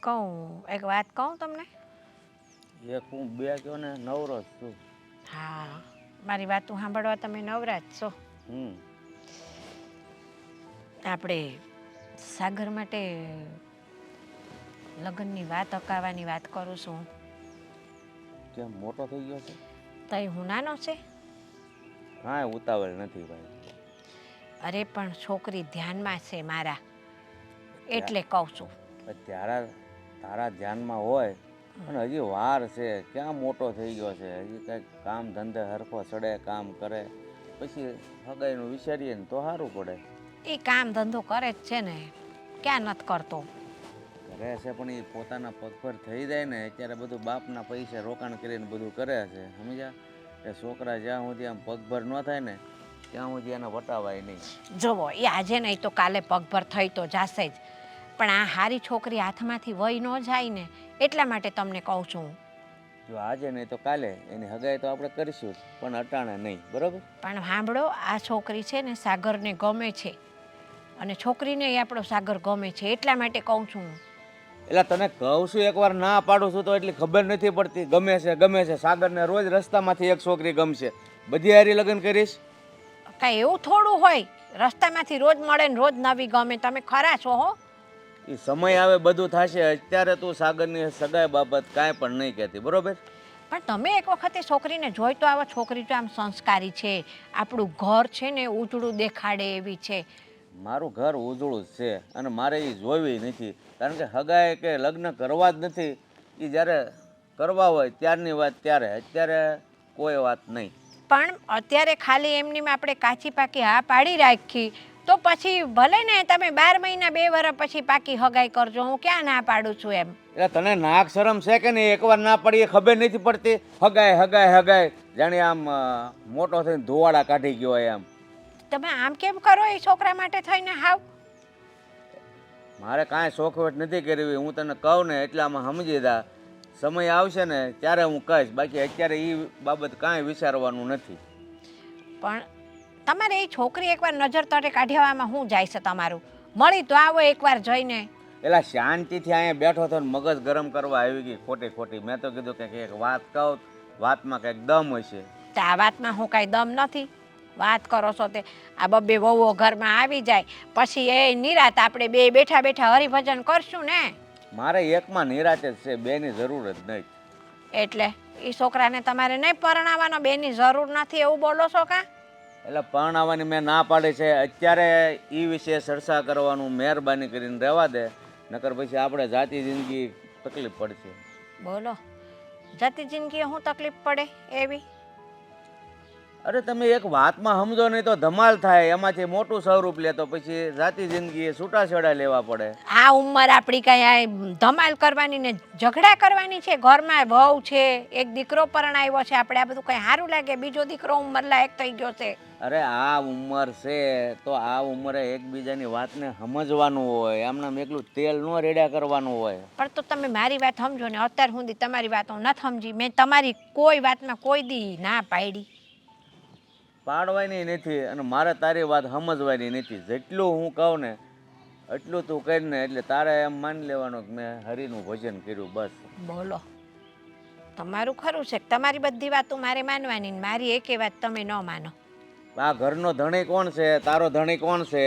કહું એક વાત કહું તમને? એક હું બે કયો ને નવરો જ છું. હા, મારી વાત સાંભળવા તમે નવરા જ છો. આપણે સાગર માટે લગ્નની વાત અકાવવાની વાત કરું છું. કેમ મોટો થઈ ગયો છે? તઈ હું નાનો છે? કાંઈ ઉતાવળ નથી ભાઈ. અરે પણ છોકરી ધ્યાનમાં છે મારા, એટલે કહું છું. તારા ધ્યાનમાં હોય પણ હજી વાર છે. ક્યાં મોટો થઈ ગયો છે? હજી કંઈક કામ ધંધે હરખો ચડે, કામ કરે, પછી હગાઈનું વિચારીએ ને તો સારું પડે. એ કામ ધંધો કરે જ છે ને, ક્યાં નથી કરતો? કરે છે પણ એ પોતાના પગ પર થઈ જાય ને અત્યારે બધું બાપના પૈસા રોકાણ કરીને બધું કરે છે, સમજ્યા? એ છોકરા જ્યાં સુધી આમ પગભર ન થાય ને ત્યાં સુધી એને વટાવાય નહીં. જોવો, એ આજે નહીં તો કાલે પગભર થઈ તો જશે જ, પણ આ હારી છોકરી હાથમાંથી વહી ન જાય ને એટલા માટે તમને કહું છું. જો આજે નહીં તો કાલે એની હગાઈ તો આપણે કરીશું જ, પણ અટાણે નહીં, બરાબર? પણ સાંભળો, આ છોકરી છે ને સાગરને ગમે છે અને છોકરીને આપણો સાગર ગમે છે, એટલા માટે કહું છું. એટલે તને કહું છું એકવાર ના પાડું છું તો એટલી ખબર નથી પડતી. ગમે છે સાગરને રોજ રસ્તામાંથી એક છોકરી ગમશે, બધી હારી લગ્ન કરીશ? કાંઈ એવું થોડું હોય, રસ્તામાંથી રોજ મળે ને રોજ નવી ગમે? તમે ખરા છો હો. એ સમય આવે બધું થશે. અત્યારે તું સાગરની સગાઈ બાબત કાંઈ પણ નહીં કહેતી, બરોબર? પણ તમે એક વખતે છોકરીને જોઈ તો આવો. છોકરી તો આમ સંસ્કારી છે, આપણું ઘર છે ને ઉજળું દેખાડે એવી છે. મારું ઘર ઉજળું જ છે અને મારે એ જોવી નથી, કારણ કે હગાઈ કે લગ્ન કરવા જ નથી. એ જ્યારે કરવા હોય ત્યારની વાત ત્યારે, અત્યારે કોઈ વાત નહીં. પણ અત્યારે ખાલી એમની આપણે કાચી પાકી હા પાડી રાખી તો પછી ભલે ને તમે 12 મહિના 2 વર્ષ પછી પાકી હગાઈ કરજો, હું ક્યાં ના પાડું છું એમ. એટલે તને નાક શરમ છે કે નહીં? એકવાર ના પડીએ ખબર નથી પડતી. હગાઈ જાણે આમ મોટો થઈને ધોવાડા કાઢી ગયો હોય એમ. તમે આમ કેમ કરો એ છોકરા માટે થઈને? હાવ મારે કાંઈ શોખવટ નથી કરવી. હું તને કહું ને એટલે આમાં સમજી જા. સમય આવશે ને ત્યારે હું કહીશ, બાકી અત્યારે એ બાબત કાંઈ વિચારવાનું નથી. પણ તમારે એ છોકરી એકવાર નજર તળે કાઢવામાં શું જાય છે તમારું? મળી તો આવો એકવાર જઈને. એટલે શાંતિથી અહીંયા બેઠો હતો ને મગજ ગરમ કરવા આવી ગઈ ખોટી. મેં તો કીધું કે એક વાત કહું, વાતમાં કંઈક દમ હશે. તો આ વાતમાં હું કાંઈ દમ નથી. વાત કરો છો તે આ બબ્બે વહુઓ ઘરમાં આવી જાય પછી એ નિરાત આપણે બે બેઠા બેઠા હરિભજન કરશું ને. મારે એકમાં નિરાતે જ છે, બેની જરૂર જ નહીં. એટલે એ છોકરાને તમારે નહીં પરણાવવાનો? બેની જરૂર નથી એવું બોલો છો કા? એટલે પરણાવવાની મેં ના પાડી છે. અત્યારે એ વિશે ચર્ચા કરવાનું મહેરબાની કરીને રહેવા દે, નકર પછી આપણે જાતિ જિંદગી તકલીફ પડશે. બોલો, જાતિ જિંદગીએ શું તકલીફ પડે એવી? અરે તમે એક વાતમાં સમજો નહીં તો ધમાલ થાય. એમાંથી મોટું સ્વરૂપ લે તો પછી જાતિ જિંદગી છૂટાછેડા લેવા પડે. આ ઉંમર આપણી કાંઈ ધમાલ કરવાની ને ઝઘડા કરવાની છે? ઘરમાં વહુ છે, એક દીકરો પરણાવ્યો છે, આપણે આ બધું કંઈ સારું લાગે? બીજો દીકરો ઉંમર લાયક થઈ ગયો છે. અરે આ ઉંમર છે તો આ ઉંમરે એકબીજાની વાતને સમજવાનું હોય, આમનામ એકલું તેલ ન રેડ્યા કરવાનું હોય. પણ તો તમે મારી વાત સમજો ને. અત્યાર સુધી તમારી વાતો નથી સમજી મેં. તમારી કોઈ વાતમાં કોઈ દી ના પાડી પાડવાની નથી અને મારે તારી વાત સમજવાની નથી. જેટલું હું કહું ને એટલું તું કરીને એટલે તારે એમ માની લેવાનું કે મેં હરિનું ભજન કર્યું, બસ. બોલો, તમારું ખરું છે કે તમારી બધી વાતો મારે માનવાની ને મારી એકે વાત તમે ન માનો? આ ઘરનો ધણી કોણ છે? તારો ધણી કોણ છે?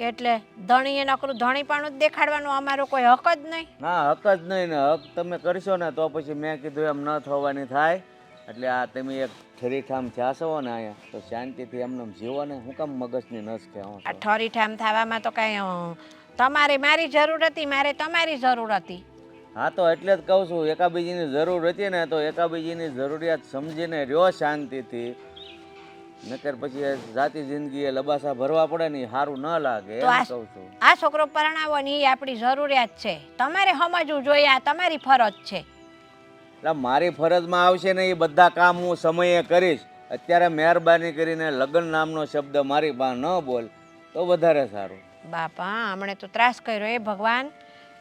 એટલે ધણીએ નકરું ધણીપણું જ દેખાડવાનું? અમારો કોઈ હક જ નહીં? ના, હક જ નહીં ને. હક તમે કરશો ને તો પછી મેં કીધું એમ ન થવાની થાય. એટલે આ તમે એક ઠરીઠામ જાશો ને અહીંયા તો શાંતિથી એમને જીવો ને. હું કામ મગજની નસ કહેવો? આ ઠરીઠામ થવામાં તો કાંઈ તમારે મારી જરૂર હતી, મારે તમારી જરૂર હતી. હા તો એટલે જ કહું છું, એકાબીજીની જરૂર હતી ને તો એકાબીજીની જરૂરિયાત સમજીને રહ્યો શાંતિથી. નકર પછી જાતિ જિંદગી એ લબાસા ભરવા પડે ને સારું ન લાગે એમ કહું છું. આ છોકરો પરણાવો ને એ આપણી જરૂરિયાત છે, તમારે સમજવું જોઈએ. આ તમારી ફરજ છે. એટલે મારી ફરજમાં આવશે ને એ બધા કામ હું સમયે કરીશ. અત્યારે મહેરબાની કરીને લગ્ન નામનો શબ્દ મારી પાસે ન બોલ તો વધારે સારું. બાપા, હમણે તો ત્રાસ કર્યો. એ ભગવાન,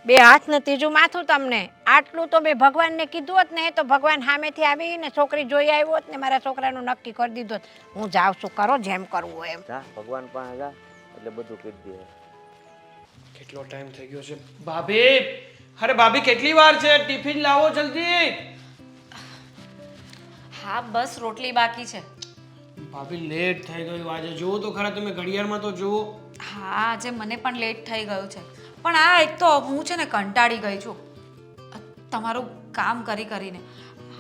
2 હાથ ને 3જું માથું તમને. આટલું તો મેં ભગવાનને કીધું હોત ને તો ભગવાન સામેથી આવીને છોકરી જોઈ આવ્યો હોત ને મારા છોકરાનું નક્કી કરી દીધું હોત. હું જાઉં છું, કરો જેમ કરવું હોય એમ. જા ભગવાન પાસે જા એટલે બધું કરી દે. કેટલો ટાઈમ થઈ ગયો છે ભાભી? અરે ભાભી કેટલી વાર છે? ટિફિન લાવો જલ્દી. હા બસ રોટલી બાકી છે. ભાભી લેટ થઈ ગયું આજે. જુઓ તો ખરા તમે ઘડિયાળમાં તો જુઓ. હા આજે મને પણ લેટ થઈ ગયું છે. પણ આ એક તો હું છે ને કંટાળી ગઈ છું તમારું કામ કરી કરીને.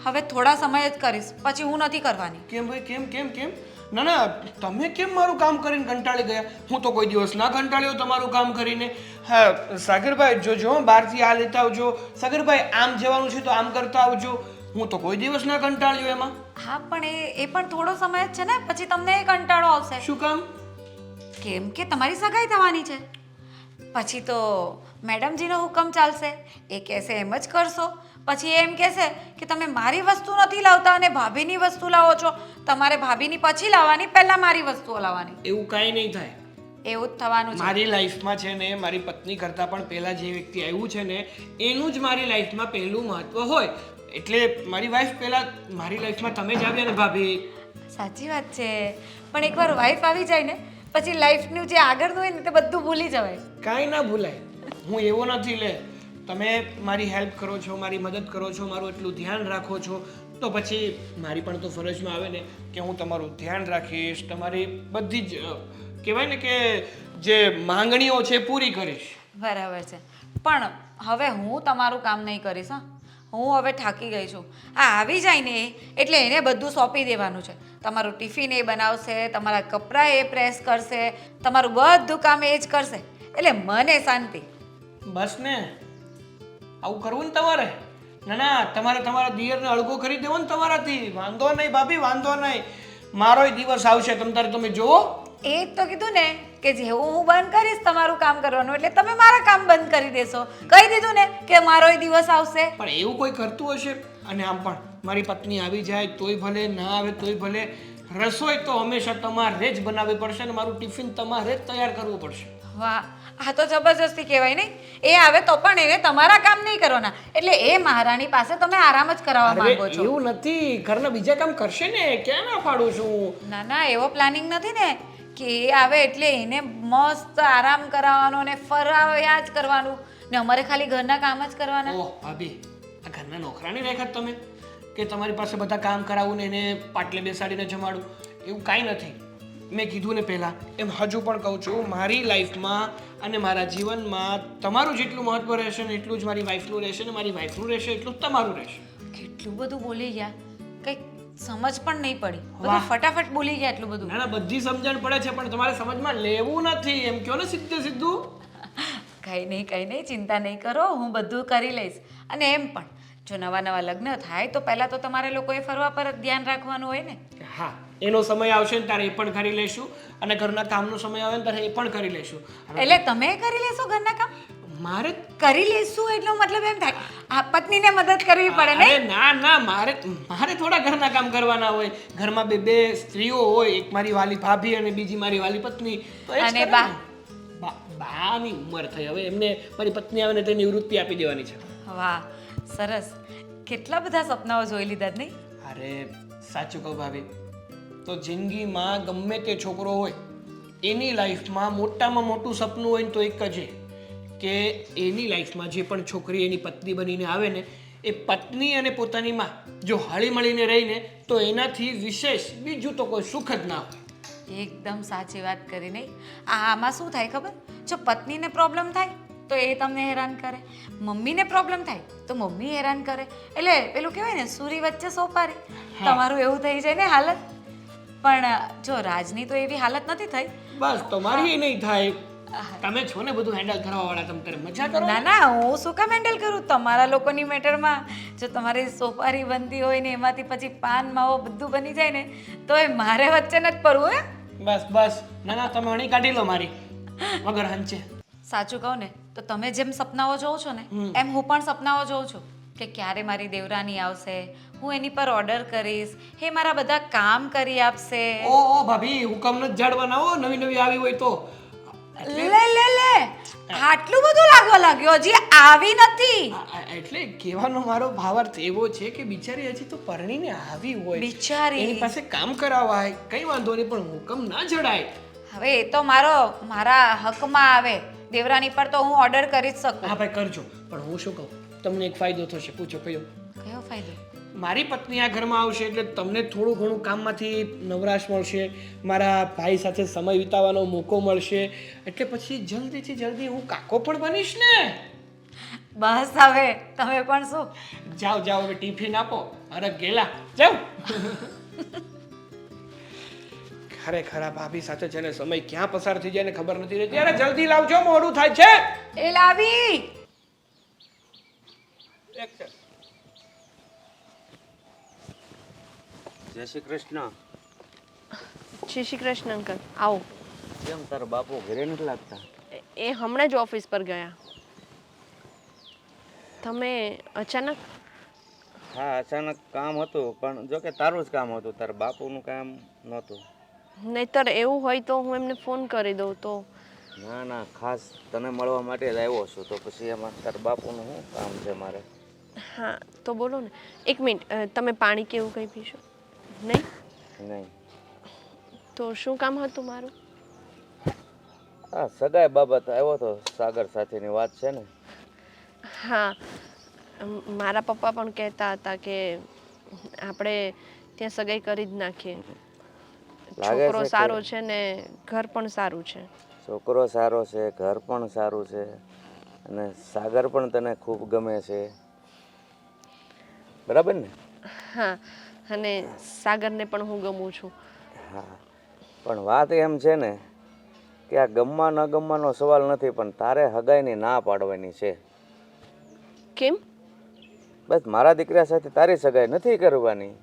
હવે થોડા સમય જ કરીશ, પછી હું નથી કરવાની. કેમ ભાઈ કેમ કેમ કેમ? ના ના, તમે કેમ મારું કામ કરીને કંટાળી ગયા? હું તો કોઈ દિવસ ના કંટાળ્યો તમારું કામ કરીને. હા સાગરભાઈ જોજો બહારથી આ લેતા આવજો. સાગરભાઈ આમ જવાનું છે તો આમ કરતા આવજો. હું તો કોઈ દિવસ ના કંટાળ્યો એમાં. હા પણ એ પણ થોડો સમય જ છે ને, પછી તમને એ કંટાળો આવશે. શું કામ? કેમ કે તમારી સગાઈ થવાની છે. પછી તો મેડમજીનો હુકમ ચાલશે, એ કહેશે એમ જ કરશો. પછી એમ કહેશે કે તમે મારી વસ્તુ નથી લાવતા અને ભાભીની વસ્તુ લાવો છો. તમારે ભાભીની પછી લાવવાની, પહેલાં મારી વસ્તુઓ લાવવાની. એવું કાંઈ નહીં થાય. એવું જ થવાનું છે. મારી લાઈફમાં છે ને મારી પત્ની કરતાં પણ પહેલાં જે વ્યક્તિ આવ્યું છે ને એનું જ મારી લાઈફમાં પહેલું મહત્વ હોય. એટલે મારી વાઈફ પહેલાં મારી લાઈફમાં તમે જ આવ્યા ને ભાભી. સાચી વાત છે. પણ એકવાર વાઈફ આવી જાય ને પછી લાઈફનું જે આગળનું હોય ને તે બધું ભૂલી જવાય. કાંઈ ના ભૂલાય. હું એવો નથી લે. તમે મારી હેલ્પ કરો છો, મારી મદદ કરો છો, મારું એટલું ધ્યાન રાખો છો, તો પછી મારી પણ તો ફરજમાં આવે ને કે હું તમારું ધ્યાન રાખીશ, તમારી બધી જ કહેવાય ને કે જે માંગણીઓ છે પૂરી કરીશ. બરાબર છે. પણ હવે હું તમારું કામ નહીં કરીશ. હા હું હવે થાકી ગઈ છું. આ આવી જાય ને એટલે એને બધું સોંપી દેવાનું છે. તમારું ટિફિન એ બનાવશે, તમારા કપડાં એ પ્રેસ કરશે, તમારું બધું કામ એ જ કરશે. એટલે મને શાંતિ. બસ ને આવું કરવું ને તમારે. ના ના, તમારે તમારા દિયરને અળગો કરી દેવો ને તમારાથી. વાંધો નહીં ભાભી, વાંધો નહીં. મારોય દિવસ આવશે, તમ તારે તમે જુઓ. એ જ તો કીધું ને કે જેવું હું બંધ કરીશ તમારું કામ કરવાનું એટલે તમે મારા કામ બંધ કરી દેશો. કહી દીધું ને કે મારોય દિવસ આવશે. પણ એવું કોઈ કરતું હશે? અને આમ પણ મારી પત્ની આવી જાય તોય ભલે, ના આવે તોય ભલે, રસોઈ તો હંમેશા તમારે જ બનાવવી પડશે અને મારું ટિફિન તમારે જ તૈયાર કરવું પડશે. વાહ, આ તો જબરજસ્તી કહેવાય નહીં. એ આવે તો પણ એને તમારા કામ નહીં કરવાના. એટલે એ મહારાણી પાસે તમે આરામ જ કરાવવા માંગો છો. એવું નથી. ઘરના બીજા કામ કરશે ને, ક્યાં ના પાડું છું. ના ના, એવો પ્લાનિંગ નથી ને કે એ આવે એટલે એને મસ્ત આરામ કરાવવાનો ને ફરાવ્યા જ કરવાનું ને અમારે ખાલી ઘરના કામ જ કરવાના. ઓહ ભાભી, આ ઘરના નોકરાની રેખા તમે કે તમારી પાસે બધા કામ કરાવું ને એને પાટલે બેસાડીને જમાડું. એવું કાંઈ નથી. મેં કીધું ને પહેલાં એમ હજુ પણ કહું છું, મારી લાઈફમાં અને મારા જીવનમાં તમારું જેટલું મહત્વ રહેશે ને એટલું જ મારી વાઈફનું રહેશે ને મારી વાઈફનું રહેશે એટલું જ તમારું રહેશે. કેટલું બધું બોલી ગયા, કંઈક સમજ પણ નહીં પડી. બધું ફટાફટ બોલી ગયા એટલું બધું. ના ના, બધી સમજણ પડે છે પણ તમારે સમજમાં લેવું નથી. એમ કહો ને સીધે સીધું. કંઈ નહીં, ચિંતા નહીં કરો, હું બધું કરી લઈશ. અને એમ પણ જો નવા નવા લગ્ન થાય તો પહેલાં તો તમારે લોકોએ ફરવા પર જ ધ્યાન રાખવાનું હોય ને. હા, એનો સમય આવશે ને ત્યારે એ પણ કરી લઈશું અને ઘરના કામનો સમય આવે ને ત્યારે એ પણ કરી લઈશું. એટલે તમે કરી લેશો ઘરના કામ? મારે કરી લેશું એટલો મતલબ એમ થાય આ પત્નીને મદદ કરવી પડે ને. અરે ના ના, મારે થોડા ઘરના કામ કરવાના હોય. ઘરમાં બે સ્ત્રીઓ હોય, એક મારી વાલી ભાભી અને બીજી મારી વાલી પત્ની. તો એ જ અને કરે ને. બાની ઉંમર થઈ હવે, એમને મારી પત્ની આવે ને તેની નિવૃત્તિ આપી દેવાની છે. વાહ સરસ. કેટલા બધા સપનાઓ જોઈ લીધા નહીં? અરે સાચું કહું ભાભી, તો જિંદગીમાં ગમે તે છોકરો હોય એની લાઈફમાં મોટામાં મોટું સપનું હોય ને તો એક જ કે એની લાઈફમાં જે પણ છોકરી એની પત્ની બનીને આવે ને એ પત્ની અને પોતાની માં જો હળી મળીને રહીને તો એનાથી વિશેષ બીજું તો કોઈ સુખ જ ના હોય. એકદમ સાચી વાત કરી નહીં? આમાં શું થાય ખબર? જો પત્નીને પ્રોબ્લેમ થાય તો એ તમને હેરાન કરે, મમ્મીને પ્રોબ્લેમ થાય તો મમ્મી હેરાન કરે. એટલે પેલું કહેવાય ને સૂરી વચ્ચે સોપારી. તમારું એવું થઈ જાય ને હાલત. પણ જો રાજની તો એવી હાલત નથી થઈ. બસ તમારી નહીં થાય. તમે છો ને બધું હેન્ડલ કરવા વાળા, તમે તારે મજા કરો. ના ના, હું શું કામ હેન્ડલ કરું? તમારા લોકોની મેટરમાં જો તમારી સોપારી બનતી હોય ને એમાંથી પછી પાન માવો બધું બની જાય ને તો એ મારે વચ્ચે નથી પડવું. બસ ના ના, તમે અણી કાઢી લો મારી વગર હંચે. સાચું કહું ને તો તમે જેમ સપનાઓ જોવો છો ને એમ હું પણ સપનાઓ જોઉં છું કે ક્યારે મારી દેવરાની આવશે, હું એની પર ઓર્ડર કરીશ, એ મારા બધા કામ કરી આપશે. ઓ ભાભી, હુકમ ન ઝાડવાના હો, નવી આવી હોય તો. લે આટલું બધું લાગવા લાગ્યો, હજી આવી નથી. એટલે કહેવાનો મારો ભાવાર્થ એવો છે કે બિચારી હજી તો પરણીને આવી હોય, બિચારી એની પાસે કામ કરાવાય, કઈ વાંધો નહીં, પણ હુકમ ના જડાય. હવે એ તો મારા હકમાં આવે દેવરાની પર તો હું ઓર્ડર કરી જ શકું. હા ભાઈ કરજો, પણ હું શું કહું, તમને એક ફાયદો થશે. પૂછો કયો? કયો ફાયદો? મારી પત્ની આ ઘરમાં આવશે એટલે તમને થોડું ઘણું કામમાંથી નવરાશ મળશે, મારા ભાઈ સાથે સમય વિતાવવાનો મોકો મળશે, એટલે પછી જલ્દીથી જલ્દી હું કાકો પણ બનીશ ને. બસ હવે તમે પણ શું. જાઓ જાઓ, હવે ટિફિન આપો. અરે ગેલા જાઓ. ખરેખર આ ભાભી સાથે છે ને સમય ક્યાં પસાર થઈ જાય ને ખબર નથી રહેતી. અરે જલ્દી લાવજો, મોડું થાય છે. એ લાવી. જય શ્રી કૃષ્ણ. જય શ્રી કૃષ્ણ અંકલ. આવો. કેમ તારા બાપુ ઘરે નથી લાગતા? એ હમણાં જ ઓફિસ પર ગયા. તમે અચાનક? હા, અચાનક કામ હતું, પણ જો કે તારું જ કામ હતું, તારા બાપુનું કામ નહોતું. નહીતર એવું હોય તો હું એમને ફોન કરી દઉં તો. ના ના, ખાસ તને મળવા માટે જ આવ્યો છું, તો પછી એમાં તારા બાપુનું શું કામ છે મારે? હા તો બોલો ને. એક મિનિટ, તમે પાણી કે એવું કંઈ પીશો? નહીં? નહીં. તો શું કામ હતું મારું? હા, સગાઈ બાબત આવ્યો તો. સાગર સાથેની વાત છે ને. હા, મારા પપ્પા પણ કહેતા હતા કે આપણે ત્યાં સગાઈ કરી જ નાખીએ. લાગે છોકરો છે કે સારો છે ને ઘર પણ સારું છે. છોકરો સારો છે, ઘર પણ સારું છે, અને સાગર પણ તને ખૂબ ગમે છે, બરાબર ને? હા, અને સાગરને પણ હું ગમું છું. હા, પણ વાત એમ છે ને કે આ ગમવા ન ગમવાનો સવાલ નથી, પણ તારે હગાઈની ના પાડવાની છે. કેમ? બસ મારા દીકરા સાથે તારી સગાઈ નથી કરવાની.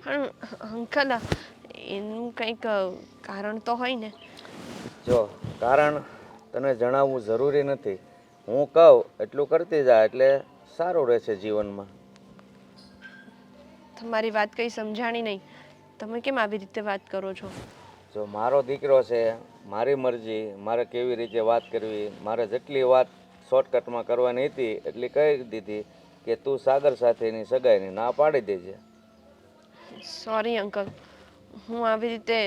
પણ અંકલ, એનું કંઈક કારણ તો હોય ને. જો કારણ તને જણાવવું જરૂરી નથી, હું કહું એટલું કરતી જા એટલે સારું રહેશે જીવનમાં. તમારી વાત કંઈ સમજાણી નહીં. તમે કેમ આવી રીતે વાત કરો છો? જો મારો દીકરો છે, મારી મરજી, મારે કેવી રીતે વાત કરવી, મારે જેટલી વાત શોર્ટકટમાં કરવાની હતી એટલી કહી દીધી કે તું સાગર સાથેની સગાઈની ના પાડી દેજે. સોરી અંકલ, હું આવી રીતે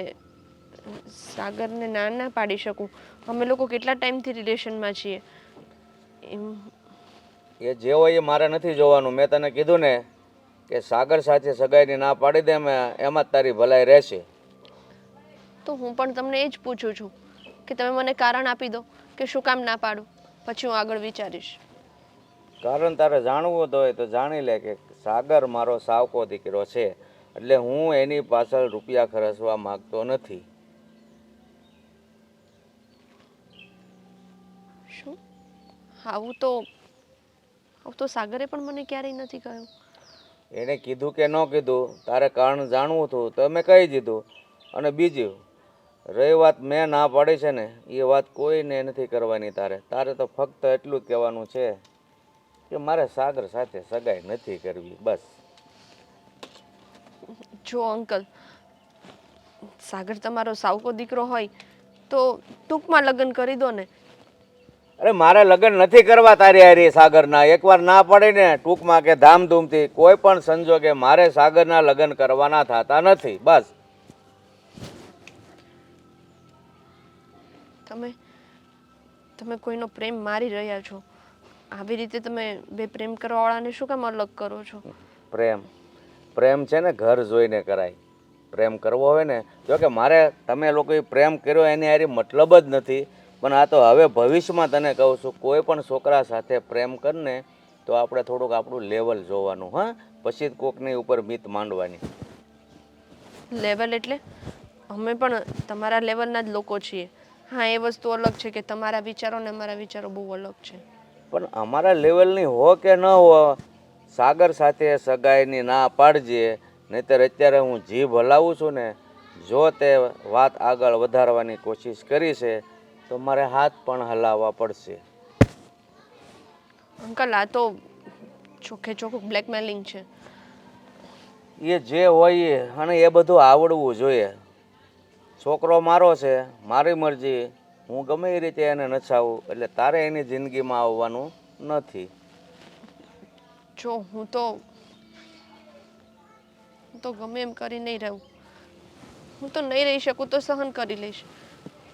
સાગરને ના પાડી શકું. અમે લોકો કેટલા ટાઈમથી રિલેશનમાં છીએ. એ જે હોય એ મારે નથી જોવાનું. મેં તને કીધું ને કે સાગર સાથે સગાઈની ના પાડી દે, એમાં જ તારી ભલાઈ રહેશે. તો હું પણ તમને એ જ પૂછું છું કે તમે મને કારણ આપી દો કે શું કામ ના પાડું, પછી હું આગળ વિચારીશ. કારણ તારે જાણવું હોય તો જાણી લે કે સાગર મારો સાવકો દીકરો છે, એટલે હું એની પાછળ રૂપિયા ખર્ચવા માંગતો નથી. શું? આવું તો સાગરે પણ મને ક્યારેય નથી કહ્યું. એને કીધું કે ન કીધું, તારે કારણ જાણવું હતું તો મેં કહી દીધું. અને બીજું, રહી વાત મેં ના પાડી છે ને, એ વાત કોઈને નથી કરવાની. તારે તો ફક્ત એટલું જ કહેવાનું છે કે મારે સાગર સાથે સગાઈ નથી કરવી, બસ. જો અંકલ, સાગર તમારો સાવકો દીકરો હોય તો ટૂંકમાં લગ્ન કરી દો ને. અરે મારે લગ્ન નથી કરવા તારી હારી સાગરના. એકવાર ના પડે ને ટૂંકમાં કે ધામધૂમથી, કોઈ પણ સંજોગે મારે સાગરના લગ્ન કરવાના થતા નથી, બસ. તમે કોઈનો પ્રેમ મારી રહ્યા છો. આવી રીતે તમે બે પ્રેમ કરવાવાળાને શું કામ અલગ કરો છો? પ્રેમ છે ને ઘર જોઈને કરાય. પ્રેમ કરવો હોય ને, જો કે મારે તમે લોકોએ પ્રેમ કર્યો એની હારી મતલબ જ નથી, પણ આ તો હવે ભવિષ્યમાં તને કહું છું, કોઈ પણ છોકરા સાથે પ્રેમ કરને તો આપણે થોડુંક આપણું લેવલ જોવાનું. હા, પછી જ કોકની ઉપર મિત માંડવાની. લેવલ એટલે અમે પણ તમારા લેવલના જ લોકો છીએ. હા, એ વસ્તુ અલગ છે કે તમારા વિચારો ને અમારા વિચારો બહુ અલગ છે. પણ અમારા લેવલની હો કે ન હો, સાગર સાથે સગાઈની ના પાડજે, નહીંતર અત્યારે હું જીભ હલાવું છું ને, જો તે વાત આગળ વધારવાની કોશિશ કરી છે તો મારે હાથ પણ હલાવવા પડશે. અંકલ, આ તો ચોખ્ખે ચોખ્ખું બ્લેકમેલિંગ છે. એ જે હોય એ, અને એ બધું આવડવું જોઈએ. છોકરો મારો છે, મારી મરજી, હું ગમે એ રીતે એને નચાવું, એટલે તારે એની જિંદગીમાં આવવાનું નથી. જો હું તો ગમે એમ કરી નહીં રહું. હું તો નહીં રહી શકું તો સહન કરી લઈશ,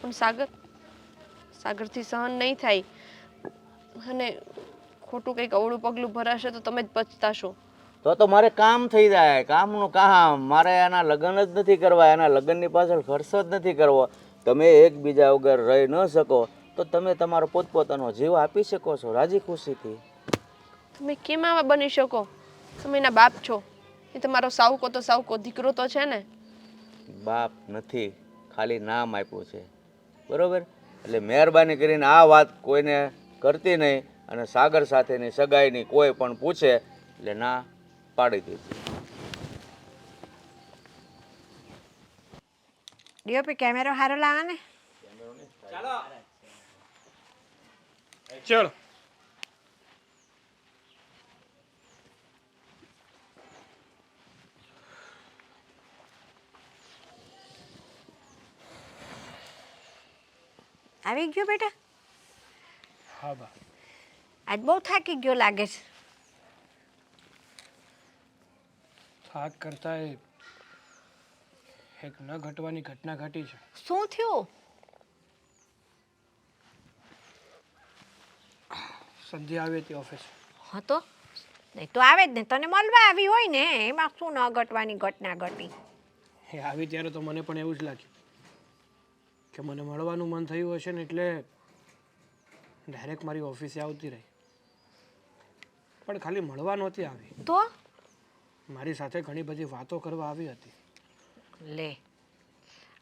પણ સાગરથી સહન નહીં થાય અને ખોટું કંઈક અવળું પગલું ભરાશે તો તમે જ પછતાશો. તો મારે કામ થઈ જાય, કામનું કામ. મારે એના લગ્ન જ નથી કરવા, એના લગ્નની પાછળ ખર્ચો જ નથી કરવો. તમે એકબીજા વગર રહી ન શકો તો તમે તમારો પોતપોતાનો જીવ આપી શકો છો રાજી ખુશીથી. તમે કેમ આવા બની શકો? તમે એના બાપ છો. એ તમારો સાવકો તો સાવકો દીકરો તો છે ને. બાપ નથી, ખાલી નામ આપ્યું છે, બરોબર? એટલે મહેરબાની કરીને આ વાત કોઈને કરતી નહીં, અને સાગર સાથેની સગાઈની કોઈ પણ પૂછે એટલે ના પાડી દીધી. ડીઓપી કેમેરો સારો લાવે ને. ચલો આવી ગયો બેટા? હા બા, આજ બહુ થાકી ગયો લાગે છે. થાક કરતા એક ન ઘટવાની ઘટના ઘટી છે. શું થયું? સંધ્યા આવી હતી ઓફિસ. હા તો નહીં તો આવે જ ને, તને મળવા આવી હોય ને, એમાં શું ન ઘટવાની ઘટના ઘટી? એ આવી ત્યારે તો મને પણ એવું જ લાગ્યું કે મને મળવાનું મન થયું હશે ને એટલે ડાયરેક્ટ મારી ઓફિસે આવતી રહી. પણ ખાલી મળવા નહોતી આવી, તો મારી સાથે ઘણી બધી વાતો કરવા આવી હતી. લે,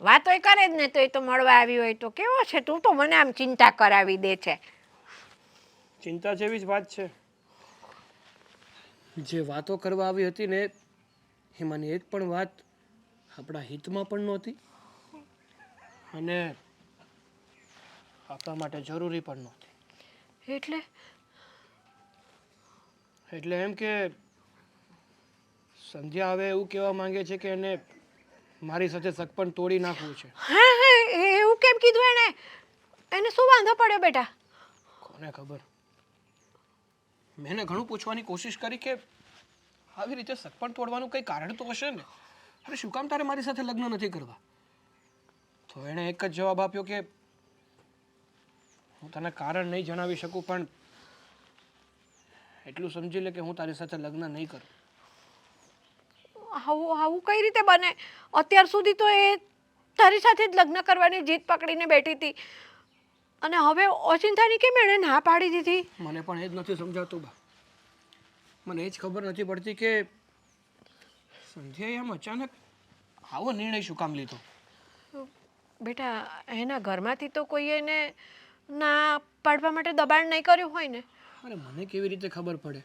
વાતો કરે જ ને, તો એ તો મળવા આવી હોય તો કેવો છે? તું તો મને આમ ચિંતા કરાવી દે છે. ચિંતા જેવી જ વાત છે. જે વાતો કરવા આવી હતી ને એમાંની એક પણ વાત આપણા હિતમાં પણ નહોતી અને આપણા માટે જરૂરી પણ નહોતી. એટલે એમ કે સંધ્યા હવે એવું કહેવા માંગે છે કે એને મારી સાથે સગપણ તોડી નાખવું છે. હા હા, એવું કેમ કીધું એને? એને શું વાંધો પડ્યો બેટા? કોને ખબર. મેં એને ઘણું પૂછવાની કોશિશ કરી કે આવી રીતે સગપણ તોડવાનું કંઈ કારણ તો હશે ને. અરે શું કામ તારે મારી સાથે લગ્ન નથી કરવા? તો એણે એક જ જવાબ આપ્યો કે હું તને કારણ નહીં જણાવી શકું, પણ એટલું સમજી લે કે હું તારી સાથે લગ્ન નહીં કરું. આવું આવું કઈ રીતે બને? અત્યાર સુધી તો એ તારી સાથે જ લગ્ન કરવાની જીદ પકડીને બેઠી હતી, અને હવે ઓચિંતાની કેમ એણે ના પાડી દીધી? મને પણ એ જ નથી સમજાતું બા. મને એ જ ખબર નથી પડતી કે સંધ્યાએ આમ અચાનક આવો નિર્ણય શું કામ લીધો. બેટા, એના ઘરમાંથી તો કોઈ એને ના પાડવા માટે દબાણ નહીં કર્યું હોય ને? અરે મને કેવી રીતે ખબર પડે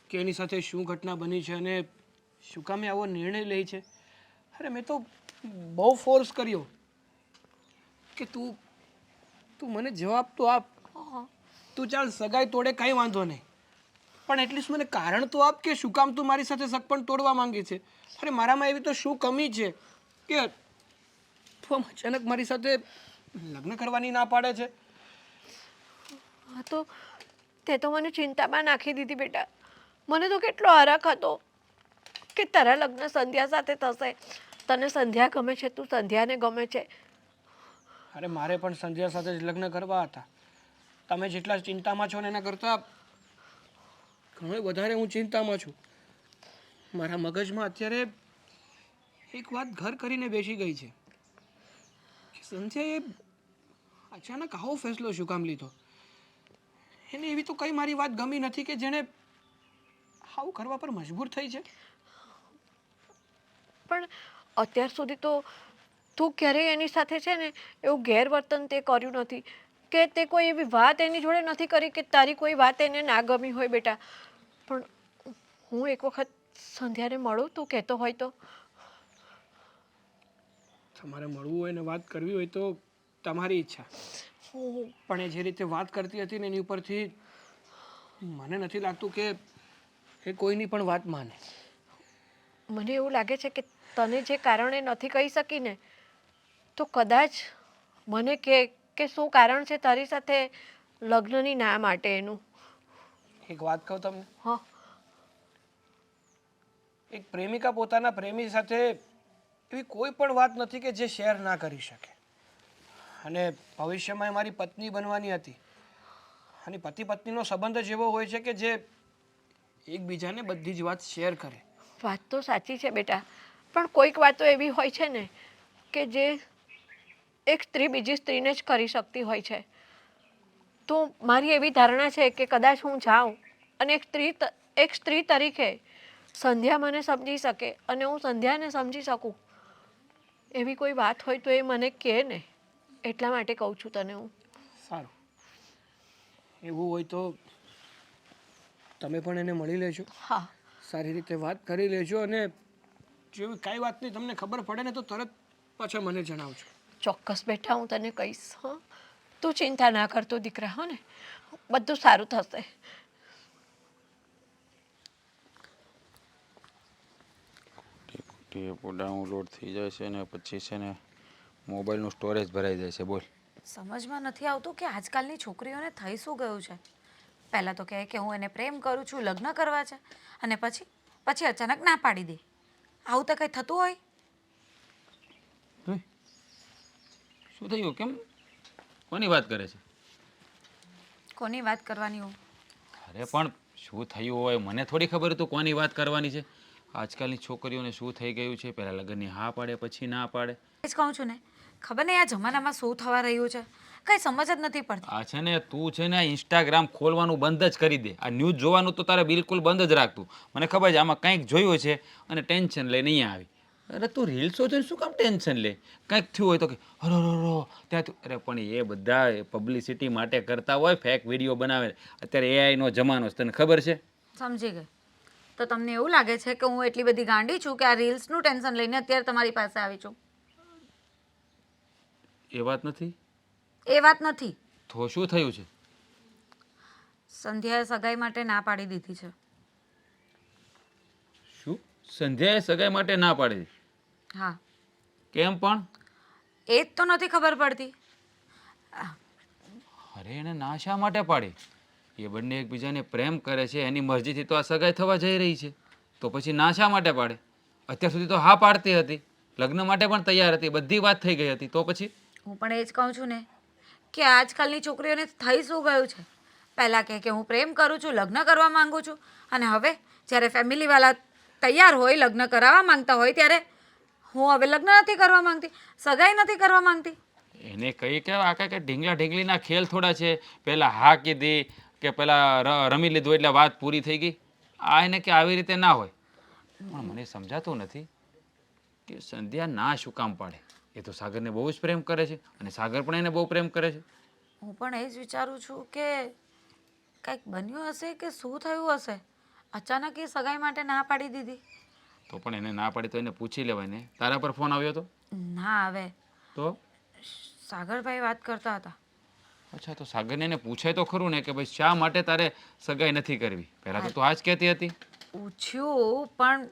કે એની સાથે શું ઘટના બની છે અને શું કામ એ આવો નિર્ણય લે છે? અરે મેં તો બહુ ફોર્સ કર્યો કે તું મને જવાબ તો આપ. તું ચાલ સગાઈ તોડે કાંઈ વાંધો નહીં, પણ એટલીસ્ટ મને કારણ તો આપ કે શું કામ તું મારી સાથે સગપણ તોડવા માંગે છે. અરે મારામાં એવી તો શું કમી છે કે તું આમ અચાનક મારી સાથે લગ્ન કરવાની ના પાડે છે? હા તો તે તો મને ચિંતામાં નાખી દીધી બેટા. મને તો કેટલો હરખ હતો કે તારા લગ્ન સંધ્યા સાથે થશે. તને સંધ્યા ગમે છે, તું સંધ્યાને ગમે છે. અરે મારે પણ સંધ્યા સાથે જ લગ્ન કરવા હતા. તમે જેટલા ચિંતામાં છો ને એના કરતાં ઘણો વધારે હું ચિંતામાં છું. મારા મગજમાં અત્યારે એક વાત ઘર કરીને બેસી ગઈ છે કે સંધ્યાએ અચાનક આવો ફેસલો શું કામ લીધો. એને એવી તો કઈ મારી વાત ગમી નથી કે જેણે આવું કરવા પર મજબૂર થઈ છે. પણ અત્યાર સુધી તો તું ક્યારેય એની સાથે છે ને એવું ગેરવર્તન તે કર્યું નથી, કે તે કોઈ એવી વાત એની જોડે નથી કરી કે તારી કોઈ વાત એને ના ગમી હોય બેટા. પણ હું એક વખત સંધ્યાને મળું, તું કહેતો હોય તો? તમારે મળવું હોય ને વાત કરવી હોય તો તમારી ઈચ્છા, પણ એ જે રીતે વાત કરતી હતી ને એની ઉપરથી મને નથી લાગતું કે એ કોઈની પણ વાત માને. મને એવું લાગે છે કે તને જે કારણે નથી કહી શકી ને, તો કદાચ મને કે શું કારણ છે તારી સાથે લગ્નની ના માટે એનું. એક વાત કહું તમને, હા, એક પ્રેમિકા પોતાના પ્રેમી સાથે એવી કોઈ પણ વાત નથી કે જે શેર ના કરી શકે. અને ભવિષ્યમાં એ મારી પત્ની બનવાની હતી. અને પતિ પત્નીનો સંબંધ જ એવો હોય છે કે જે એકબીજાને બધી જ વાત શેર કરે. વાત તો સાચી છે બેટા, પણ કોઈક વાતો એવી હોય છે ને કે જે એક સ્ત્રી બીજી સ્ત્રીને જ કરી શકતી હોય છે. તો મારી એવી ધારણા છે કે કદાચ હું જાઉં અને એક સ્ત્રી તરીકે સંધ્યા મને સમજી શકે અને હું સંધ્યાને સમજી શકું એવી કોઈ વાત હોય તો એ મને કહે ને, એટલા માટે કહું છું તને હું. સારું, એવું હોય તો તમે પણ એને મળી લેજો, હા, સારી રીતે વાત કરી લેજો, અને જેવી કાંઈ વાતની તમને ખબર પડે ને તો તરત પાછા મને જણાવજો. ચોક્કસ બેટા, હું તને કહીશ. હા, તું ચિંતા ના કરતો દીકરા, હો ને, બધું સારું થશે. એપ ડાઉનલોડ થઈ જાય છે ને પછી છે ને મોબાઈલનું સ્ટોરેજ ભરાઈ જાય છે. બોલ. સમજમાં નથી આવતું કે આજકાલની છોકરીઓને થઈ શું ગયું છે. પહેલાં તો કહે કે હું એને પ્રેમ કરું છું, લગ્ન કરવા છે, અને પછી અચાનક ના પાડી દે. આવું તો કંઈ થતું હોય? શું થયું? કેમ? કોની વાત કરે છે? કોની વાત કરવાની હું? અરે પણ શું થયું હોય મને થોડી ખબર હતું કોની વાત કરવાની છે. આજકાલની છોકરીઓને શું થઈ ગયું છે, પહેલાં લગ્નની હા પાડે પછી ના પાડે. એ જ કહું છું ને, ખબર નહીં આ જમાનામાં શું થવા રહ્યું છે, કંઈ સમજ જ નથી પડતી. આ છે ને તું છે ને ઇન્સ્ટાગ્રામ ખોલવાનું બંધ જ કરી દે. આ ન્યૂઝ જોવાનું તો તારે બિલકુલ બંધ જ રાખતું. મને ખબર છે આમાં કંઈક જોયું છે અને ટેન્શન લઈને અહીંયા આવી. અરે તું રીલ્સો જોઈને શું કામ ટેન્શન લે? કંઈક થયું હોય તો કે હરો ત્યાં તું. અરે પણ એ બધા પબ્લિસિટી માટે કરતા હોય, ફેક વિડીયો બનાવે. અત્યારે એઆઈનો જમાનો છે, તને ખબર છે? સમજી ગઈ. તો તમને એવું લાગે છે કે હું એટલી બધી ગાંડી છું કે આ રીલ્સનું ટેન્શન લઈને અત્યારે તમારી પાસે આવી છું? એ વાત નથી. એ વાત નથી. તો શું થયું છે? સંધ્યાએ સગાઈ માટે ના પાડી દીધી છે. શું? સંધ્યાએ સગાઈ માટે ના પાડી? હા. કેમ પણ? એ જ તો નથી ખબર પડતી. અરે એને ના શા માટે પાડી? એ બંને એકબીજાને પ્રેમ કરે છે, એની મરજીથી તો આ સગાઈ થવા જઈ રહી છે, તો પછી ના શા માટે પાડે? અત્યાર સુધી તો હા પાડતી હતી, લગ્ન માટે પણ તૈયાર હતી, બધી વાત થઈ ગઈ હતી, તો પછી? હું પણ એ જ કહું છું ને કે આજકાલની છોકરીઓને થઈ શું ગયું છે. પહેલાં કહે કે હું પ્રેમ કરું છું, લગ્ન કરવા માંગુ છું, અને હવે જ્યારે ફેમિલીવાળા તૈયાર હોય, લગ્ન કરાવવા માંગતા હોય, ત્યારે હું હવે લગ્ન નથી કરવા માંગતી, સગાઈ નથી કરવા માંગતી. એને કહી કે આ કાંઈ ઢીંગલા ઢીંગલીના ખેલ થોડા છે. પહેલાં હા કીધી કે પહેલાં રમી લીધું એટલે વાત પૂરી થઈ ગઈ. આ એને કે આવી રીતે ના હોય. પણ મને સમજાતું નથી કે સંધ્યા ના શું કામ પાડે. એ તો સાગરને બહુ જ પ્રેમ કરે છે અને સાગર પણ એને બહુ પ્રેમ કરે છે. હું પણ એ જ વિચારું છું કે કંઈક બન્યું હશે કે શું થયું હશે, અચાનક એ સગાઈ માટે ના પાડી દીધી. તો પણ એને ના પાડી તો એને પૂછી લેવાય ને. તારા પર ફોન આવ્યો હતો ના આવે. તો? સાગરભાઈ વાત કરતા હતા. અચ્છા, તો સાગરને એને પૂછાય તો ખરું ને કે ભાઈ શા માટે તારે સગાઈ નથી કરવી? પહેલાં તો તું આ જ કહેતી હતી. પૂછ્યું, પણ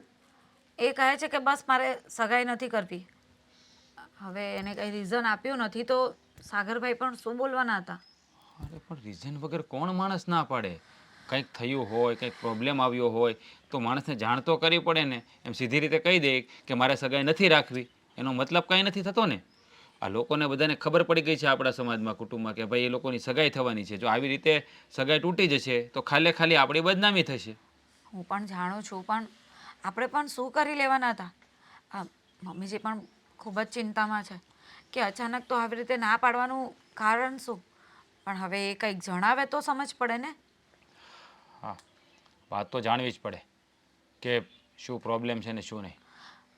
એ કહે છે કે બસ મારે સગાઈ નથી કરવી. હવે એને કંઈ રીઝન આપ્યું નથી તો સાગરભાઈ પણ શું બોલવાના હતા. અરે પણ રીઝન વગર કોણ માણસ ના પાડે? કંઈક થયું હોય, કંઈક પ્રોબ્લેમ આવ્યો હોય તો માણસને જાણ તો કરવી પડે ને. એમ સીધી રીતે કહી દે કે મારે સગાઈ નથી રાખવી, એનો મતલબ કંઈ નથી થતો ને. આ લોકોને બધાને ખબર પડી ગઈ છે આપણા સમાજમાં, કુટુંબમાં, કે ભાઈ એ લોકોની સગાઈ થવાની છે. જો આવી રીતે સગાઈ તૂટી જશે તો ખાલી આપણી બદનામી થશે. હું પણ જાણું છું, પણ આપણે પણ શું કરી લેવાના હતા. મમ્મીજી પણ ખૂબ જ ચિંતામાં છે કે અચાનક તો આવી રીતે ના પાડવાનું કારણ શું. પણ હવે એ કંઈક જણાવે તો સમજ પડે ને. હા, વાત તો જાણવી જ પડે કે શું પ્રોબ્લેમ છે ને શું નહીં.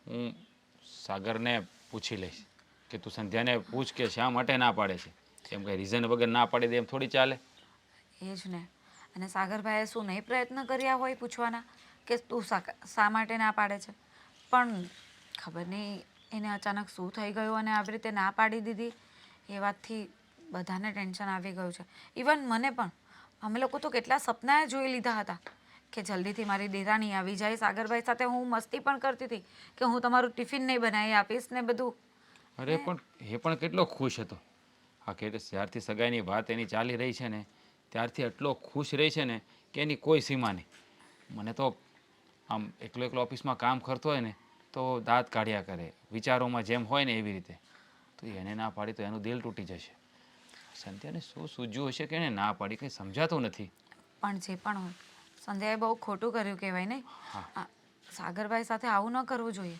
હું સાગરને પૂછી લઈશ કે તું સંધ્યાને પૂછ કે શા માટે ના પાડે છે. એમ કંઈ રીઝન વગર ના પાડી દે એમ થોડી ચાલે. એ જ ને. અને સાગરભાઈએ શું નહીં પ્રયત્ન કર્યા હોય પૂછવાના કે તું શા માટે ના પાડે છે. પણ ખબર નહીં એને અચાનક શું થઈ ગયું અને આવી રીતે ના પાડી દીધી. એ વાતથી બધાને ટેન્શન આવી ગયું છે. ઇવન મને પણ. અમે લોકો તો કેટલા સપનાએ જોઈ લીધા હતા કે જલ્દીથી મારી દેરાણી આવી જાય. સાગરભાઈ સાથે હું મસ્તી પણ કરતી હતી કે હું તમારું ટિફિન નહીં બનાવી આપીશ ને બધું. અરે પણ એ પણ કેટલો ખુશ હતો. હા, કે જ્યારથી સગાઈની વાત એની ચાલી રહી છે ને ત્યારથી એટલો ખુશ રહી છે ને કે એની કોઈ સીમા નહીં. મને તો આમ એકલો ઓફિસમાં કામ કરતો હોય ને તો દાંત કાઢ્યા કરે, વિચારોમાં જેમ હોય ને એવી રીતે. તો એને ના પાડી તો એનું દિલ તૂટી જશે. સંધ્યાને શું સૂઝ્યું હશે કે એને ના પાડી, કંઈ સમજાતું નથી. પણ જે પણ હોય સંધ્યાએ બહુ ખોટું કર્યું કહેવાય ને. આ સાગરભાઈ સાથે આવું ન કરવું જોઈએ.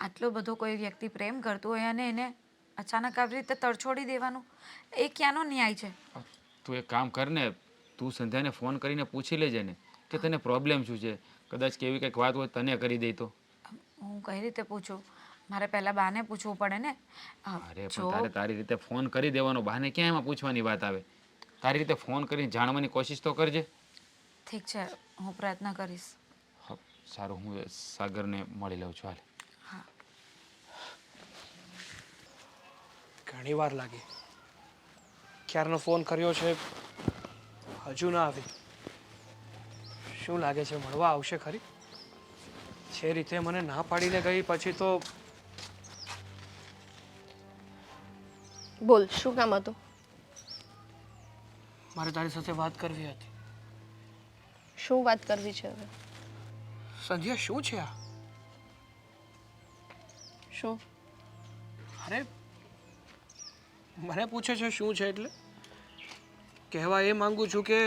આટલો બધો કોઈ વ્યક્તિ પ્રેમ કરતું હોય અને એને અચાનક આવી રીતે તરછોડી દેવાનું, એ ક્યાંનો ન્યાય છે? તું એક કામ કર ને, તું સંધ્યાને ફોન કરીને પૂછી લેજે ને કે તને પ્રોબ્લેમ શું છે. કદાચ કેવી કંઈક વાત હોય તને કરી દે તો. હું કઈ રીતે પૂછું? મારે પહેલાં બાને પૂછવું પડે ને. અરે પણ તારે તારી રીતે ફોન કરી દેવાનો, બહાને ક્યાં એમાં પૂછવાની વાત આવે? તારી રીતે ફોન કરીને જાણવાની કોશિશ તો કરજે. ઠીક છે, હું પ્રયત્ન કરીશ. હા, સારું, હું સાગરને મળી લઉં છું. હાલ. હા. ઘણી વાર લાગી, ક્યારનો ફોન કર્યો છે, હજુ ના આવી. શું લાગે છે મળવા આવશે ખરી? જે રીતે મને ના પાડીને ગઈ પછી તો બોલ, શું કામ હતું? મારે તારી સાથે વાત કરવી હતી. શું વાત કરવી છે હવે? સંધ્યા, શું છે આ? શું? અરે મને પૂછે છે શું છે એટલે? કહેવા એ માંગુ છું કે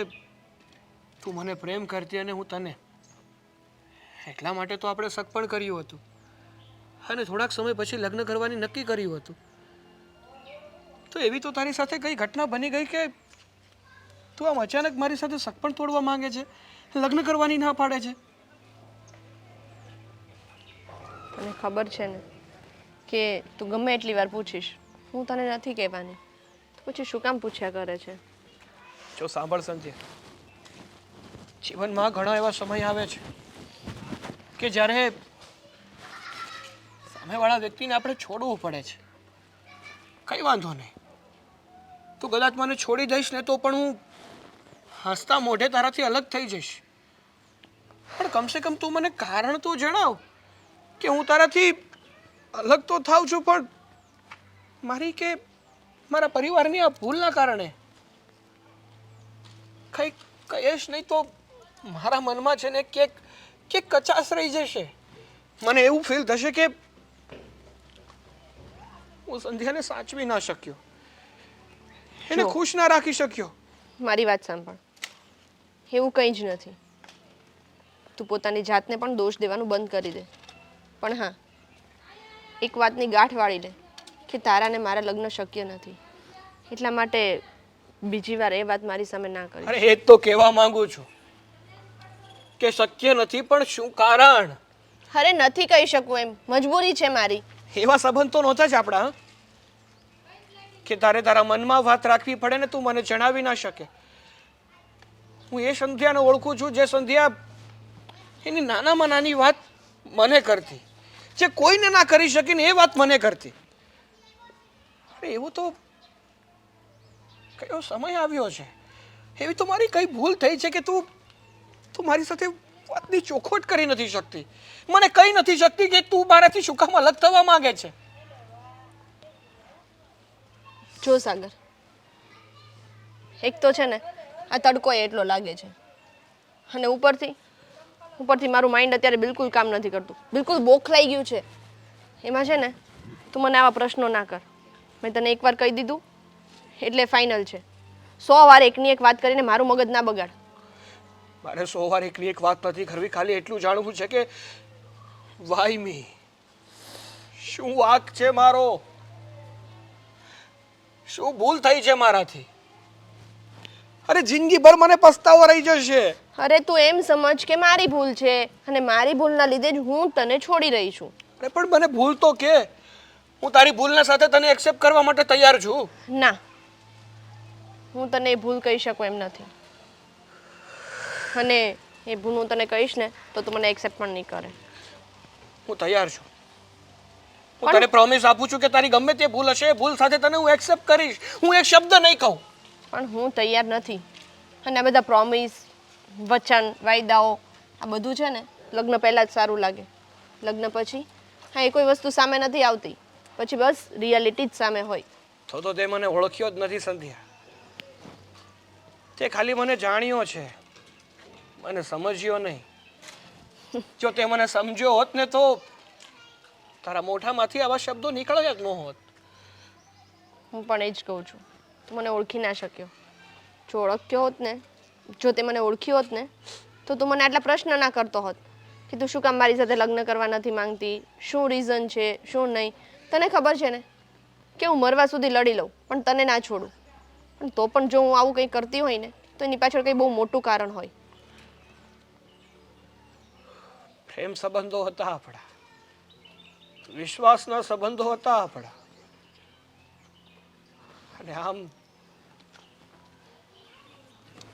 તું મને પ્રેમ કરતી અને હું તને. એટલા માટે તો આપણે સગપણ કર્યું હતું અને થોડાક સમય પછી લગ્ન કરવાની નક્કી કર્યું હતું. તો એવી તો તારી સાથે કઈ ઘટના બની ગઈ કે તું આમ અચાનક મારી સાથે સગપણ તોડવા માંગે છે, લગ્ન કરવાની ના પાડે છે? તને ખબર છે ને કે તું ગમે એટલી વાર પૂછીશ, હું તને નથી કહેવાની. તો પછી શું કામ પૂછ્યા કરે છે? જો સાંભળ સંધ્યા, જીવનમાં ઘણા એવા સમય આવે છે કે જ્યારે સામેવાળા વ્યક્તિને આપણે છોડવું પડે છે. કંઈ વાંધો નહીં, તું કદાચ મને છોડી દઈશ ને તો પણ હું હસતા મોઢે તારાથી અલગ થઈ જઈશ. પણ કમસે કમ તું મને કારણ તો જણાવ કે હું તારાથી અલગ તો થાઉં છું, પણ મારી કે મારા પરિવારની આ ભૂલના કારણે. કંઈક કહીશ નહીં તો મારા મનમાં છે ને ક્યાંક કચાશ રહી જશે. મને એવું ફીલ થશે કે હું સંધ્યાને સાચવી ના શક્યો, એને ખુશ ના રાખી શક્યો. મારી વાત સાંભળ, એવું કંઈ જ નથી. તું પોતાની જાતને પણ દોષ દેવાનું બંધ કરી દે. પણ હા, એક વાતની ગાંઠ વાળી લે કે તારા ને મારા લગ્ન શક્ય નથી. એટલા માટે બીજી વાર એ વાત મારી સામે ના કરી. અરે એ જ તો કહેવા માંગુ છું કે શક્ય નથી, પણ શું કારણ? અરે નથી કહી શકું એમ, મજબૂરી છે મારી. એવા સંબંધ તો નહોતા જ આપણા, હં? કે તારે તારા મનમાં વાત રાખવી પડે ને તું મને જણાવી ના શકે. હું એ સંધ્યાને ઓળખું છું જે સંધ્યા એની નાનામાં નાની વાત મને કરતી, જે કોઈને ના કરી શકે ને એ વાત મને કરતી. અરે એવું તો કયો સમય આવ્યો છે, એવી તો મારી કઈ ભૂલ થઈ છે કે તું મારી સાથે વાતની ચોખવટ કરી નથી શકતી, મને કહી નથી શકતી કે તું મારાથી શું કામ અલગ થવા માંગે છે? જો સાગર, એક તો છે ને આ તડકો એટલો લાગે છે અને ઉપરથી મારું માઇન્ડ અત્યારે બિલકુલ કામ નથી કરતું, બિલકુલ બોખલાઈ ગયું છે. એમાં છે ને તું મને આવા પ્રશ્નો ના કર. મેં તને એકવાર કહી દીધું એટલે ફાઇનલ છે. 100 વાર એકની એક વાત કરીને મારું મગજ ના બગાડ. મારે 100 વાર એકલી એક વાત નથી કરવી, ખાલી એટલું જાણવું છે કે વાય મી, શું વાંક છે મારો, શું ભૂલ થઈ છે મારાથી? અરે જિંદગીભર મને પસ્તાવો રહી જશે. અરે તું એમ સમજ કે મારી ભૂલ છે અને મારી ભૂલના લીધે જ હું તને છોડી રહી છું. અરે પણ મને ભૂલ તો કે, હું તારી ભૂલના સાથે તને એક્સેપ્ટ કરવા માટે તૈયાર છું. ના, હું તને એ ભૂલ કહી શકું એમ નથી. અને એ ભૂલ હું તને કહીશ ને તો તું મને એક્સેપ્ટ પણ નહીં કરે. હું તૈયાર છું. હું તને પ્રોમિસ આપું છું કે તારી ગમે તે ભૂલ હશે, ભૂલ સાથે તને હું એક્સેપ્ટ કરીશ. હું એક શબ્દ નહીં કહું. પણ હું તૈયાર નથી. અને આ બધા પ્રોમિસ, વચન, વાયદાઓ આ બધું છે ને લગ્ન પહેલાં જ સારું લાગે. લગ્ન પછી હા એ કોઈ વસ્તુ સામે નથી આવતી, પછી બસ રિયાલિટી જ સામે હોય. તો તે મને ઓળખ્યો જ નથી સંધ્યા. તે ખાલી મને જાણ્યો છે, મને સમજ્યો નહીં. જો તે મને સમજ્યો હોત ને તો તારા મોઢામાંથી આવા શબ્દો નીકળ્યા જ ન હોત. હું પણ એ જ કહું છું. તું મને ઓળખી ના શક્યો. જો ઓળખ્યો હોત ને, જો તે મને ઓળખી હોત ને, તો તું મને આટલા પ્રશ્ન ના કરતો હોત કે તું શું કામ મારી સાથે લગ્ન કરવા નથી માંગતી, શું રીઝન છે, શું નહીં. તને ખબર છે ને કે હું મરવા સુધી લડી લઉં પણ તને ના છોડું. પણ તો પણ જો હું આવું કંઈ કરતી હોય ને તો એની પાછળ કંઈ બહુ મોટું કારણ હોય. પ્રેમ સંબંધો હતા આપણા, વિશ્વાસના સંબંધો હતા આપણા, અને આમ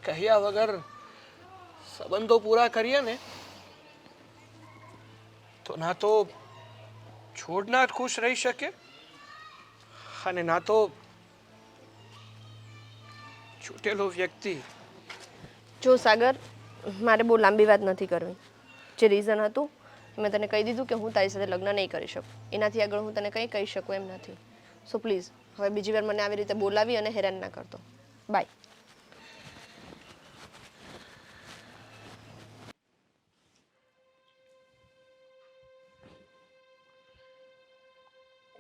કહ્યા વગર સંબંધો પૂરા કરીએ ને તો ના તો છોડનાર ખુશ રહી શકે અને ના તો છૂટેલો વ્યક્તિ. જો સાગર, મારે બહુ લાંબી વાત નથી કરવી. જે રીઝન હતું મેં તને કહી દીધું કે હું તારી સાથે લગ્ન નહીં કરી શકું. એનાથી આગળ હું તને કંઈ કહી શકું એમ નથી. સો પ્લીઝ હવે બીજી વાર મને આવી રીતે બોલાવી અને હેરાન ના કરતો. બાય.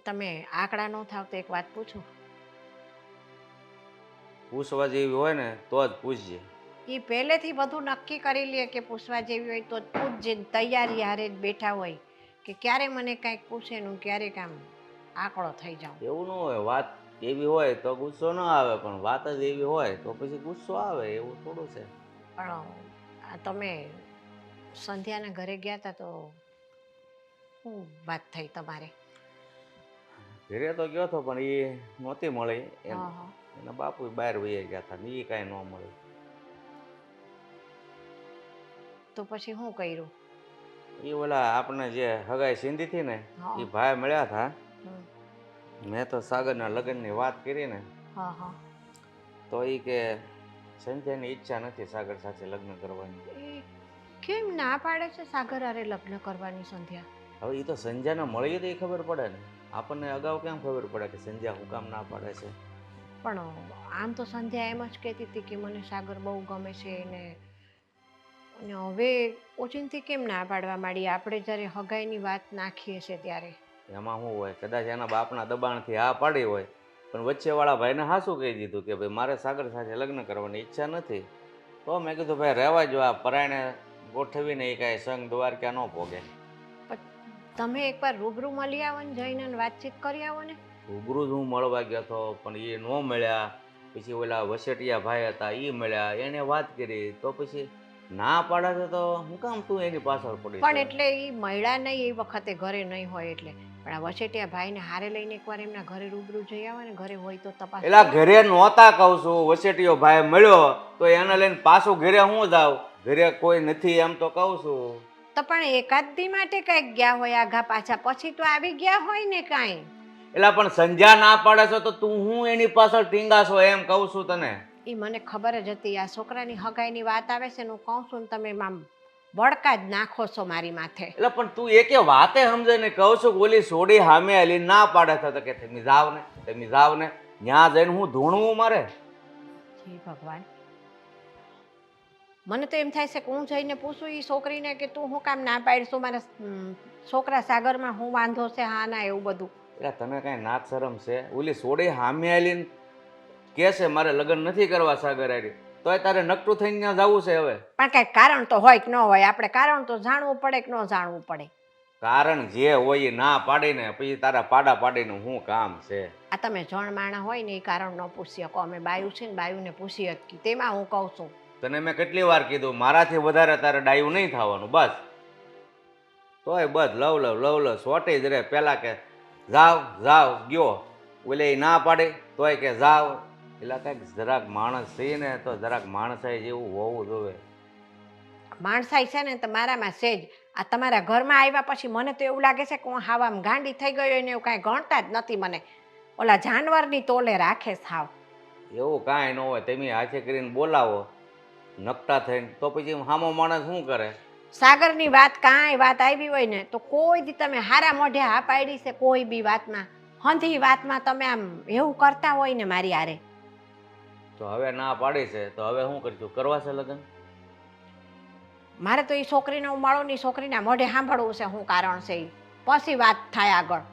તમે આંકડા ન થાવ તો એક વાત પૂછું. પૂછવા જેવી હોય ને તો જ પૂછજે. એ પહેલેથી બધું નક્કી કરી લે કે પૂછવા જેવી હોય તો જ પૂછજે. તૈયારી હારે જ બેઠા હોય કે ક્યારે મને કાંઈક પૂછે નું ક્યારેક આમ આંકડો થઈ જાઉં. એવું ન હોય, વાત એવી હોય તો ગુસ્સો ન આવે, પણ વાત જ એવી હોય તો પછી ગુસ્સો આવે, એવું થોડું છે. પણ આ તમે સંધ્યાના ઘરે ગયા હતા તો શું વાત થઈ તમારે? ઘરે તો ગયો હતો પણ એ નહોતી મળી. હા હા. એના બાપુ બહાર વહી ગયા હતા, એ કાંઈ ન મળે. તો પછી શું કર્યું? એ ઓલા આપણે જે હગાઈ સિંધી હતી ને હા. એ ભાઈ મળ્યા હતા. હમ. મેં તો સાગરના લગ્નની વાત કરી ને હા હા. તો એ કે સંધ્યાની ઈચ્છા નથી સાગર સાથે લગ્ન કરવાની. એ કેમ ના પાડે છે સાગર હારે લગ્ન કરવાની સંધ્યા? હવે એ તો સંધ્યાને મળીએ તો એ ખબર પડે ને, આપણને અગાઉ કેમ ખબર પડે કે સંધ્યા હું કામ ના પાડે છે? પણ આમ તો સંધ્યા એમ જ કહેતી હતી કે મને સાગર બહુ ગમે છે ને, અને હવે ઓચિંતી કેમ ના પાડવા માંડી આપણે જ્યારે હગાઈની વાત નાખીએ છીએ ત્યારે? એમાં શું હોય, કદાચ એના બાપના દબાણથી હા પાડી હોય, પણ વચ્ચેવાળા ભાઈને હાશું કહી દીધું કે ભાઈ મારે સાગર સાથે લગ્ન કરવાની ઈચ્છા નથી. તો મેં કીધું ભાઈ રહેવા જો, આ પરાયણે ગોઠવીને એ કાંઈ સંગ દ્વારકા ન ભોગે. તમે એકવાર રૂબરૂ મળી આવો ને, જઈને વાતચીત કરી આવો ને. રૂબરૂ જ હું મળવા ગયો હતો પણ એ ન મળ્યા. પછી ઓલા વસેટિયા ભાઈ હતા એ મળ્યા, એને વાત કરી તો પછી ના પાડે છે તો હું કામ તું એની પાછળ પડી? પણ એટલે એ મળ્યા નહીં એ વખતે ઘરે નહીં હોય એટલે, પણ આ વસેટિયા ભાઈને હારે લઈને એકવાર એમના ઘરે રૂબરૂ જઈ આવે ને, ઘરે હોય તો તપાસ. એલા ઘરે નહોતા કહું છું, વસેટિયો ભાઈ મળ્યો તો એને લઈને પાછું ઘરે હું જાઉં? ઘરે કોઈ નથી એમ તો કહું છું. તો પણ એકાદ દી માટે કંઈક ગયા હોય આઘા પાછા, પછી તો આવી ગયા હોય ને કાંઈ. એલા પણ સંધ્યા ના પાડે છે તો તું હું એની પાછળ ટીંગાશો એમ કહું છું તને. એ મને ખબર જ હતી. આ છોકરાની હગાઈની વાત આવે છે ને હું કહું છું ને તમે આમ બળકા જ નાખો છો મારી માથે. એટલે પણ તું એકે વાતે સમજે ને, કહું છું ઓલી સોડી સામે હાલી ના પાડે છે તો કે તમે જાવ ને, તમે જાવ ને. ત્યાં જઈને હું ધૂણવું મારે? જી ભગવાન, મને તો એમ થાય છે કે હું જઈને પૂછું એ છોકરીને કે તું શું કામ ના પાડીશું, મારા છોકરા સાગરમાં હું વાંધો છે, હા ના એવું બધું. એટલે તને કાંઈ નાક શરમ છે? ઓલી સોડી સામે હાલીને કે છે મારે લગ્ન નથી કરવા સાગર હારી, તોય તારે નકટું થઈને ત્યાં જવું છે હવે? પણ કાંઈ કારણ તો હોય કે ન હોય, આપણે કારણ તો જાણવું પડે કે ન જાણવું પડે? કારણ જે હોય એ ના પાડીને પછી તારા પાડા પાડીને શું કામ છે? આ તમે જણ માણા હોય ને એ કારણ ન પૂછી શકો. અમે બાયું છે ને બાયુને પૂછી શકી, તેમાં હું કહું છું. તને મેં કેટલી વાર કીધું મારાથી વધારે તારે ડાયું નહીં થવાનું, બસ. તોય બસ લવ સોટી જ રે. પેલા કે જાવ જાવ ગયો, ઓલે ના પાડે તોય કે જાવ. એટલે કંઈક જરાક માણસ છે ને તો જરાક માણસાઈ જેવું હોવું જોઈએ. માણસાઈ છે ને તો મારામાં છે જ. આ તમારા ઘરમાં આવ્યા પછી મને તો એવું લાગે છે કે હું હાવ આમ ગાંડી થઈ ગયો ને એવું કાંઈ ગણતા જ નથી મને. ઓલા જાનવરની તોલે રાખે સાવ. એવું કાંઈ ન હોય, તમે હાથે કરીને બોલાવો નકટા થઈને તો પછી સામો માણસ શું કરે? સાગરની વાત કાંઈ વાત આવી હોય ને તો કોઈ દી તમે હારા મોઢે હા પાડી છે કોઈ બી વાતમાં, હંધી વાતમાં તમે આમ એવું કરતા હોય ને મારી હારે. તો હવે ના પાડી છે તો હવે શું કરીશું? કરવા છે લગ્ન? મારે તો એ છોકરીને ઉમાળો ની છોકરીના મોઢે સાંભળવું છે શું કારણ છે એ, પછી વાત થાય આગળ.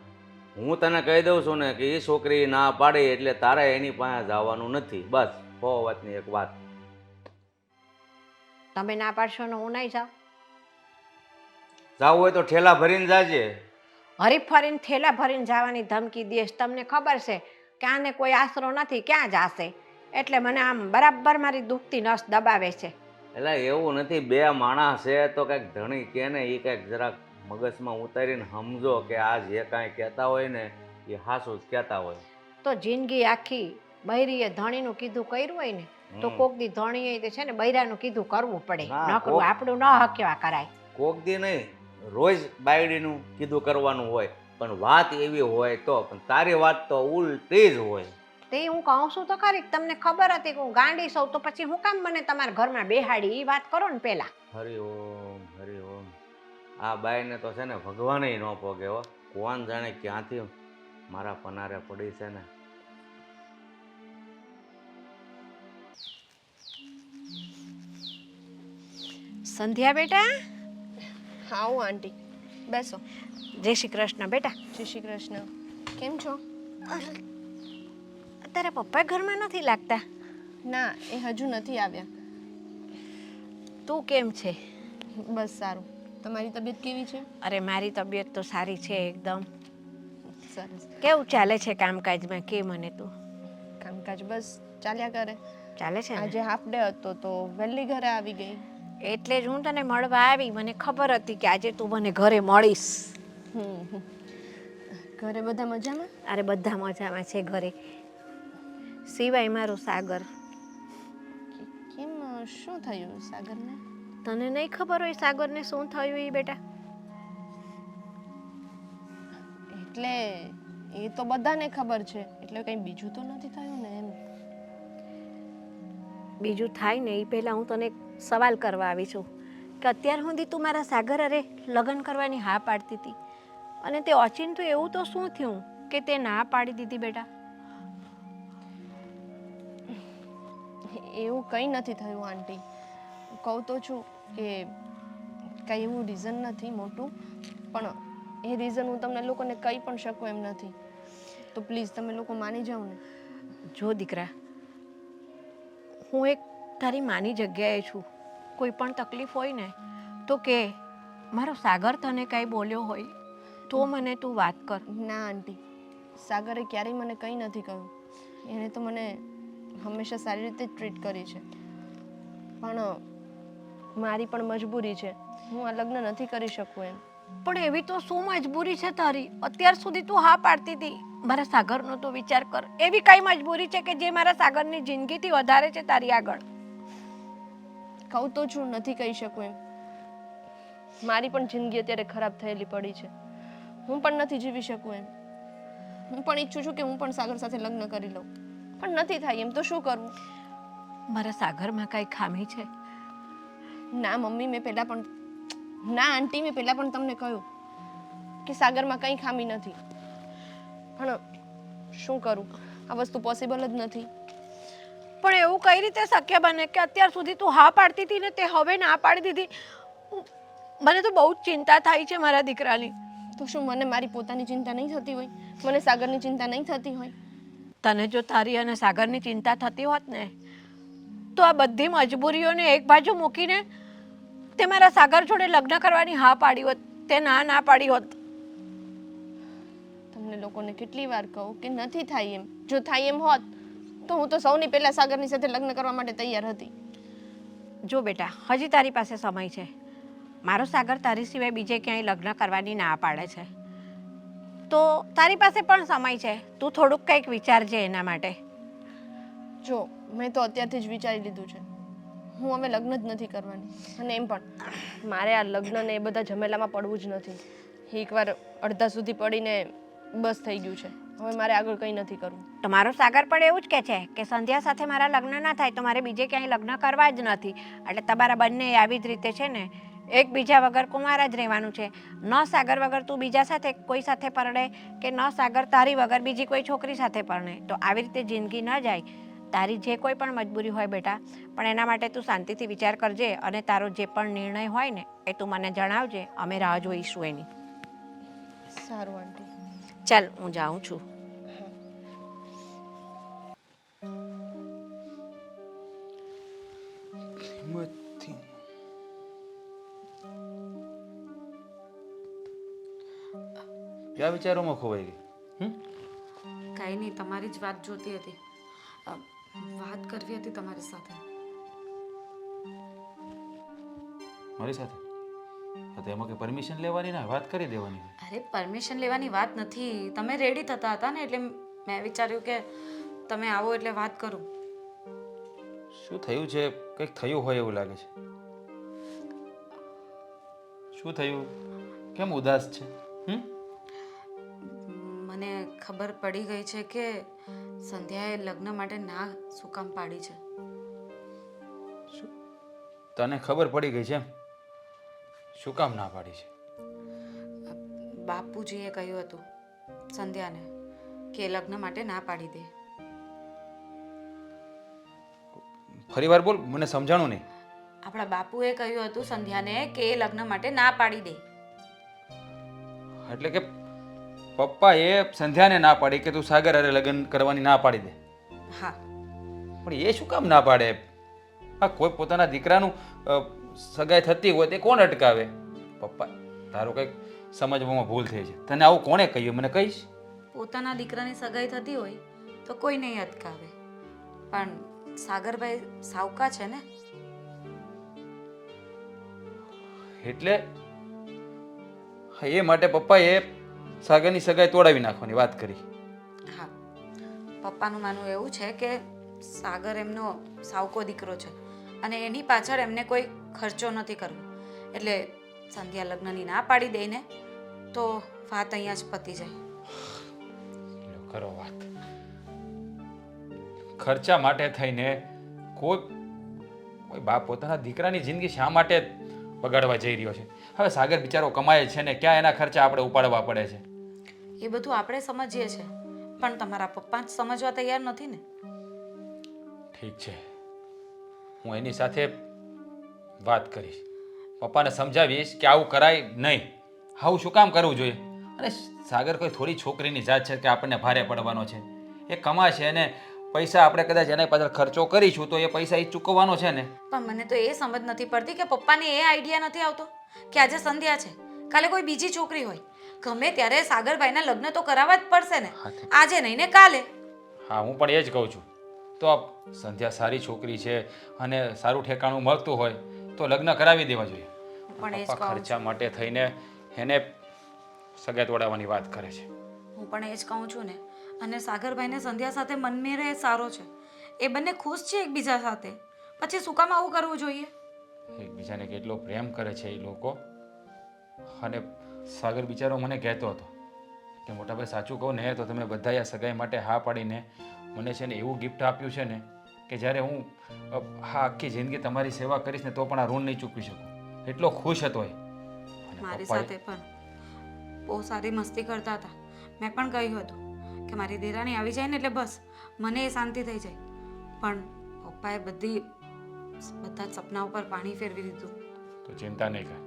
હું તને કહી દઉં છું ને કે એ છોકરી ના પાડે એટલે તારે એની પાસે જવાનું નથી. બસ 100 વાતની એક વાત. તમે ના પાડશો ને હું નહીં જાઉં. જાવું હોય તો ઠેલા ભરીને જાજે. હરી ફરીને થેલા ભરીને જવાની ધમકી દેશ. તમને ખબર છે કે આને કોઈ આશરો નથી, ક્યાં જાશે? એટલે મને આમ બરાબર મારી દુખતી નસ દબાવે છે. એટલે એવું નથી, બે માણસ છે તો કંઈક ધણી કે ને એ કંઈક જરાક મગજમાં ઉતારીને સમજો કે આ જે કાંઈ કહેતા હોય ને એ હાસું જ કહેતા હોય. તો જિંદગી આખી બૈરીએ ધણીનું કીધું કર્યું હોય ને તો કોક દી ધણીએ તે છે ને બૈરાનું કીધું કરવું પડે. હા, ન કરવું આપણું ન હક્યા કરાય. કોક દી નહીં, રોજ બાયડીનું કીધું કરવાનું હોય, પણ વાત એવી હોય તો. પણ તારી વાત તો ઉલટી જ હોય. તે હું કહું છું તો ખરી, તમને ખબર હતી કે હું ગાંડી સૌ તો પછી હું કામ મને તમારા ઘરમાં બેહાડી? એ વાત કરો ને પેલા. હરિ ઓમ હરિ ઓમ. આ બાઈને તો છે ને ભગવાને ન પોગે હો. કોણ જાણે ક્યાંથી મારા પનારે પડી છે ને. સંધ્યા બેટા, હા હું આંટી, બેસો. જય શ્રી કૃષ્ણ બેટા. જય શ્રી કૃષ્ણ. કેમ છો? તારા પપ્પા ઘરમાં નથી લાગતા. ના, એ હજુ નથી આવ્યા. તું કેમ છે? બસ સારું. તમારી તબિયત કેવી છે? અરે મારી તબિયત તો સારી છે એકદમ. સરસ. કેવું ચાલે છે કામકાજમાં? કે મને તું. કામકાજ બસ ચાલ્યા કરે. ચાલે છે ને? આજે હાફ ડે હતો તો વહેલી ઘરે આવી ગઈ. એટલે જ હું તને મળવા આવી. મને ખબર હતી કે આજે તું મને ઘરે મળીશ. હમ. ઘરે બધા મજામાં? અરે બધા મજામાં છે ઘરે, સિવાય મારો સાગર. કેમ, શું થયું સાગરને? તને નહીં ખબર હોય સાગરને શું થયું એ બેટા? એટલે એ તો બધાને ખબર છે, એટલે કંઈ બીજું તો નથી થયું ને એમ. બીજું થાય ને એ પહેલાં હું તને એક સવાલ કરવા આવી છું કે અત્યાર સુધી તું મારા સાગર અરે લગ્ન કરવાની હા પાડતી હતી અને તે ઓચિંતું એવું તો શું થયું કે તે ના પાડી દીધી બેટા? એવું કંઈ નથી થયું આંટી. કહું તો છું કે કંઈ એવું રીઝન નથી મોટું, પણ એ રીઝન હું તમને લોકોને કહી પણ શકું એમ નથી. તો પ્લીઝ તમે લોકો માની જાઓ ને. જો દીકરા, હું એક તારી માની જગ્યાએ છું. કોઈ પણ તકલીફ હોય ને તો કે મારો સાગર તને કાંઈ બોલ્યો હોય તો મને તું વાત કર. ના આંટી, સાગરે ક્યારેય મને કંઈ નથી કહ્યું. એણે તો મને હંમેશા સારી રીતે જ ટ્રીટ કરી છે, પણ મારી પણ મજબૂરી છે. હું આ લગ્ન નથી કરી શકું એમ. પણ એવી તો શું મજબૂરી છે તારી? અત્યાર સુધી તું હા પાડતી હતી. મારા સાગરનો તો વિચાર કર. એવી કઈ મજબૂરી છે કે જે મારા સાગરની જિંદગીથી વધારે છે તારી આગળ? કહું તો છું, નથી કહી શકું એમ. મારી પણ જિંદગી અત્યારે ખરાબ થયેલી પડી છે. હું પણ નથી જીવી શકું એમ. હું પણ ઈચ્છું છું કે હું પણ સાગર સાથે લગ્ન કરી લઉં, પણ નથી થાય એમ. તો શું કરવું? મારા સાગરમાં કઈ ખામી છે? ના મમ્મી, મેં પહેલાં પણ, ના આંટી, મેં પહેલાં પણ તમને કહ્યું કે સાગરમાં કંઈ ખામી નથી, પણ શું કરું? આ વસ્તુ પોસિબલ જ નથી. પણ એવું કઈ રીતે શક્ય બને કે અત્યાર સુધી તું હા પાડતી હતી ને તે હવે ના પાડી દીધી? મને તો બહુ જ ચિંતા થાય છે મારા દીકરાની. તો શું મને મારી પોતાની ચિંતા નહીં થતી હોય? મને સાગરની ચિંતા નહીં થતી હોય? તને જો તારી અને સાગરની ચિંતા થતી હોત ને તો આ બધી મજબૂરીઓને એક બાજુ મૂકીને તે મારા સાગર જોડે લગ્ન કરવાની હા પાડી હોત. તે ના પાડી હોત. તમને લોકોને કેટલી વાર કહું કે નથી થાય એમ. જો થાય એમ હોત તો હું તો સૌની પહેલા સાગરની સાથે લગ્ન કરવા માટે તૈયાર હતી. જો બેટા, હજી તારી પાસે સમય છે. મારો સાગર તારી સિવાય બીજે ક્યાંય લગ્ન કરવાની ના પાડે છે તો તારી પાસે પણ સમય છે. તું થોડુંક કંઈક વિચારજે એના માટે. જો મેં તો અત્યારથી જ વિચારી લીધું છે, હું હવે લગ્ન જ નથી કરવાની. અને એમ પણ મારે આ લગ્ન ને એ બધા ઝમેલામાં પડવું જ નથી. એકવાર અડધા સુધી પડીને બસ થઈ ગયું છે. હવે મારે આગળ કંઈ નથી કરવું. તો મારો સાગર પણ એવું જ કહે છે કે સંધ્યા સાથે મારા લગ્ન ના થાય તો મારે બીજે ક્યાંય લગ્ન કરવા જ નથી. એટલે તમારા બંને આવી જ રીતે છે ને એકબીજા વગર કુંવારા જ રહેવાનું છે. ન સાગર વગર તું બીજા સાથે કોઈ સાથે પરણે કે ન સાગર તારી વગર બીજી કોઈ છોકરી સાથે પરણે. તો આવી રીતે જિંદગી ન જાય. તારી જે કોઈ પણ મજબૂરી હોય બેટા, પણ એના માટે તું શાંતિથી વિચાર કરજે અને તારો જે પણ નિર્ણય હોય ને એ તું મને જણાવજે. અમે રાહ જોઈશું એની. સારું આંટી. ચાલ હું જાઉં છું. ક્યાં વિચારોમાં ખોવાઈ ગઈ? કાંઈ નહીં, તમારી જ વાત જોતી હતી. વાત કરવી હતી તમારી સાથે. મારી સાથે? તો એમાં કે પરમિશન લેવાની ના વાત કરી દેવાની. અરે પરમિશન લેવાની વાત નથી, તમે રેડી થતા હતા ને એટલે મેં વિચાર્યું કે તમે આવો એટલે વાત કરું. શું થયું છે? કંઈક થયું હોય એવું લાગે છે. શું થયું? કેમ ઉદાસ છે? મને ખબર પડી ગઈ છે કે સંધ્યાએ લગ્ન માટે ના શું કામ પાડી છે. તને ખબર પડી ગઈ છે એમ? શું કામ ના પાડી છે? બાપુજીએ કહ્યું હતું સંધ્યાને કે લગ્ન માટે ના પાડી દે. ફરી વાર બોલ, મને સમજાણું નહીં. આપણા બાપુએ કહ્યું હતું સંધ્યાને કે એ લગ્ન માટે ના પાડી દે. એટલે કે પપ્પાએ સંધ્યાને ના પાડી કે તું સાગર હારે લગ્ન કરવાની ના પાડી દે. હા, પણ એ શું કામ ના પાડે? હા, કોઈ પોતાના દીકરાનું સગાઈ થતી હોય તે કોણ અટકાવે? પપ્પા, તારો કંઈક સમજવામાં ભૂલ થઈ છે. તને આવું કોણે કહ્યું મને કહીશ? પોતાના દીકરાની સગાઈ થતી હોય તો કોઈ નહીં અટકાવે, પણ સાગરભાઈ સાવકા છે ને. એટલે એ માટે પપ્પાએ સાગરની સગાઈ તોડાવી નાખવાની વાત કરી. હા, પપ્પાનું માનવું એવું છે કે સાગર એમનો સાવકો દીકરો છે અને એની પાછળ એમને કોઈ ખર્ચો નથી કરવો. એટલે સંધ્યા લગ્નની ના પાડી દઈને તો વાત અહીંયા જ પતી જાય. લ્યો, કરો વાત. ખર્ચા માટે થઈને કોઈ બાપ પોતાના દીકરાની જિંદગી શા માટે બગાડવા જઈ રહ્યો છે? હવે સાગર બિચારો કમાય છે ને ક્યાં એના ખર્ચા આપણે ઉપાડવા પડે છે? એ બધું આપણે સમજીએ છીએ, પણ તમારા પપ્પા જ સમજવા તૈયાર નથી ને. ઠીક છે, હું એની સાથે વાત કરીશ. પપ્પાને સમજાવીશ કે આવું કરાય નહીં. આવું શું કામ કરવું જોઈએ? અને સાગર કોઈ થોડી છોકરીની જાત છે કે આપણને ભારે પડવાનો છે? એ કમાશે અને પૈસા આપણે કદાચ એના પાછળ ખર્ચો કરીશું તો એ પૈસા એ ચૂકવવાનો છે ને. પણ મને તો એ સમજ નથી પડતી કે પપ્પાને એ આઈડિયા નથી આવતો કે આજે સંધ્યા છે, કાલે કોઈ બીજી છોકરી હોય, ગમે ત્યારે સાગરભાઈના લગ્ન તો કરાવવા જ પડશે ને, આજે નહીં ને કાલે. હા, હું પણ એ જ કહું છું. તો સંધ્યા સારી છોકરી છે અને સારું ઠેકાણું મળતું હોય તો લગ્ન કરાવી દેવા જોઈએ. પણ એ જ પપ્પા કહું ખર્ચા માટે થઈને એને સગાઈ તોડાવવાની વાત કરે છે. હું પણ એ જ કહું છું ને. અને સાગરભાઈને સંધ્યા સાથે મનમેળે સારો છે, એ બંને ખુશ છે એકબીજા સાથે, પછી શું કામ આવું કરવું જોઈએ? એકબીજાને કેટલો પ્રેમ કરે છે એ લોકો. અને સાગર બિચારો મને કહેતો હતો કે મોટાભાઈ સાચું કહું ને તો તમે બધાએ આ સગાઈ માટે હા પાડીને મને છે ને એવું ગિફ્ટ આપ્યું છે ને કે જ્યારે હું હા આખી જિંદગી તમારી સેવા કરીશ ને તો પણ આ ઋણ નહીં ચૂકવી શકું. એટલો ખુશ હતો એ. મારી સાથે પણ બહુ સારી મસ્તી કરતા હતા. મેં પણ કહ્યું હતું કે મારી દેરાણી આવી જાય ને એટલે બસ મને એ શાંતિ થઈ જાય, પણ પપ્પાએ બધા જ સપના ઉપર પાણી ફેરવી દીધું. તો ચિંતા નહીં કર,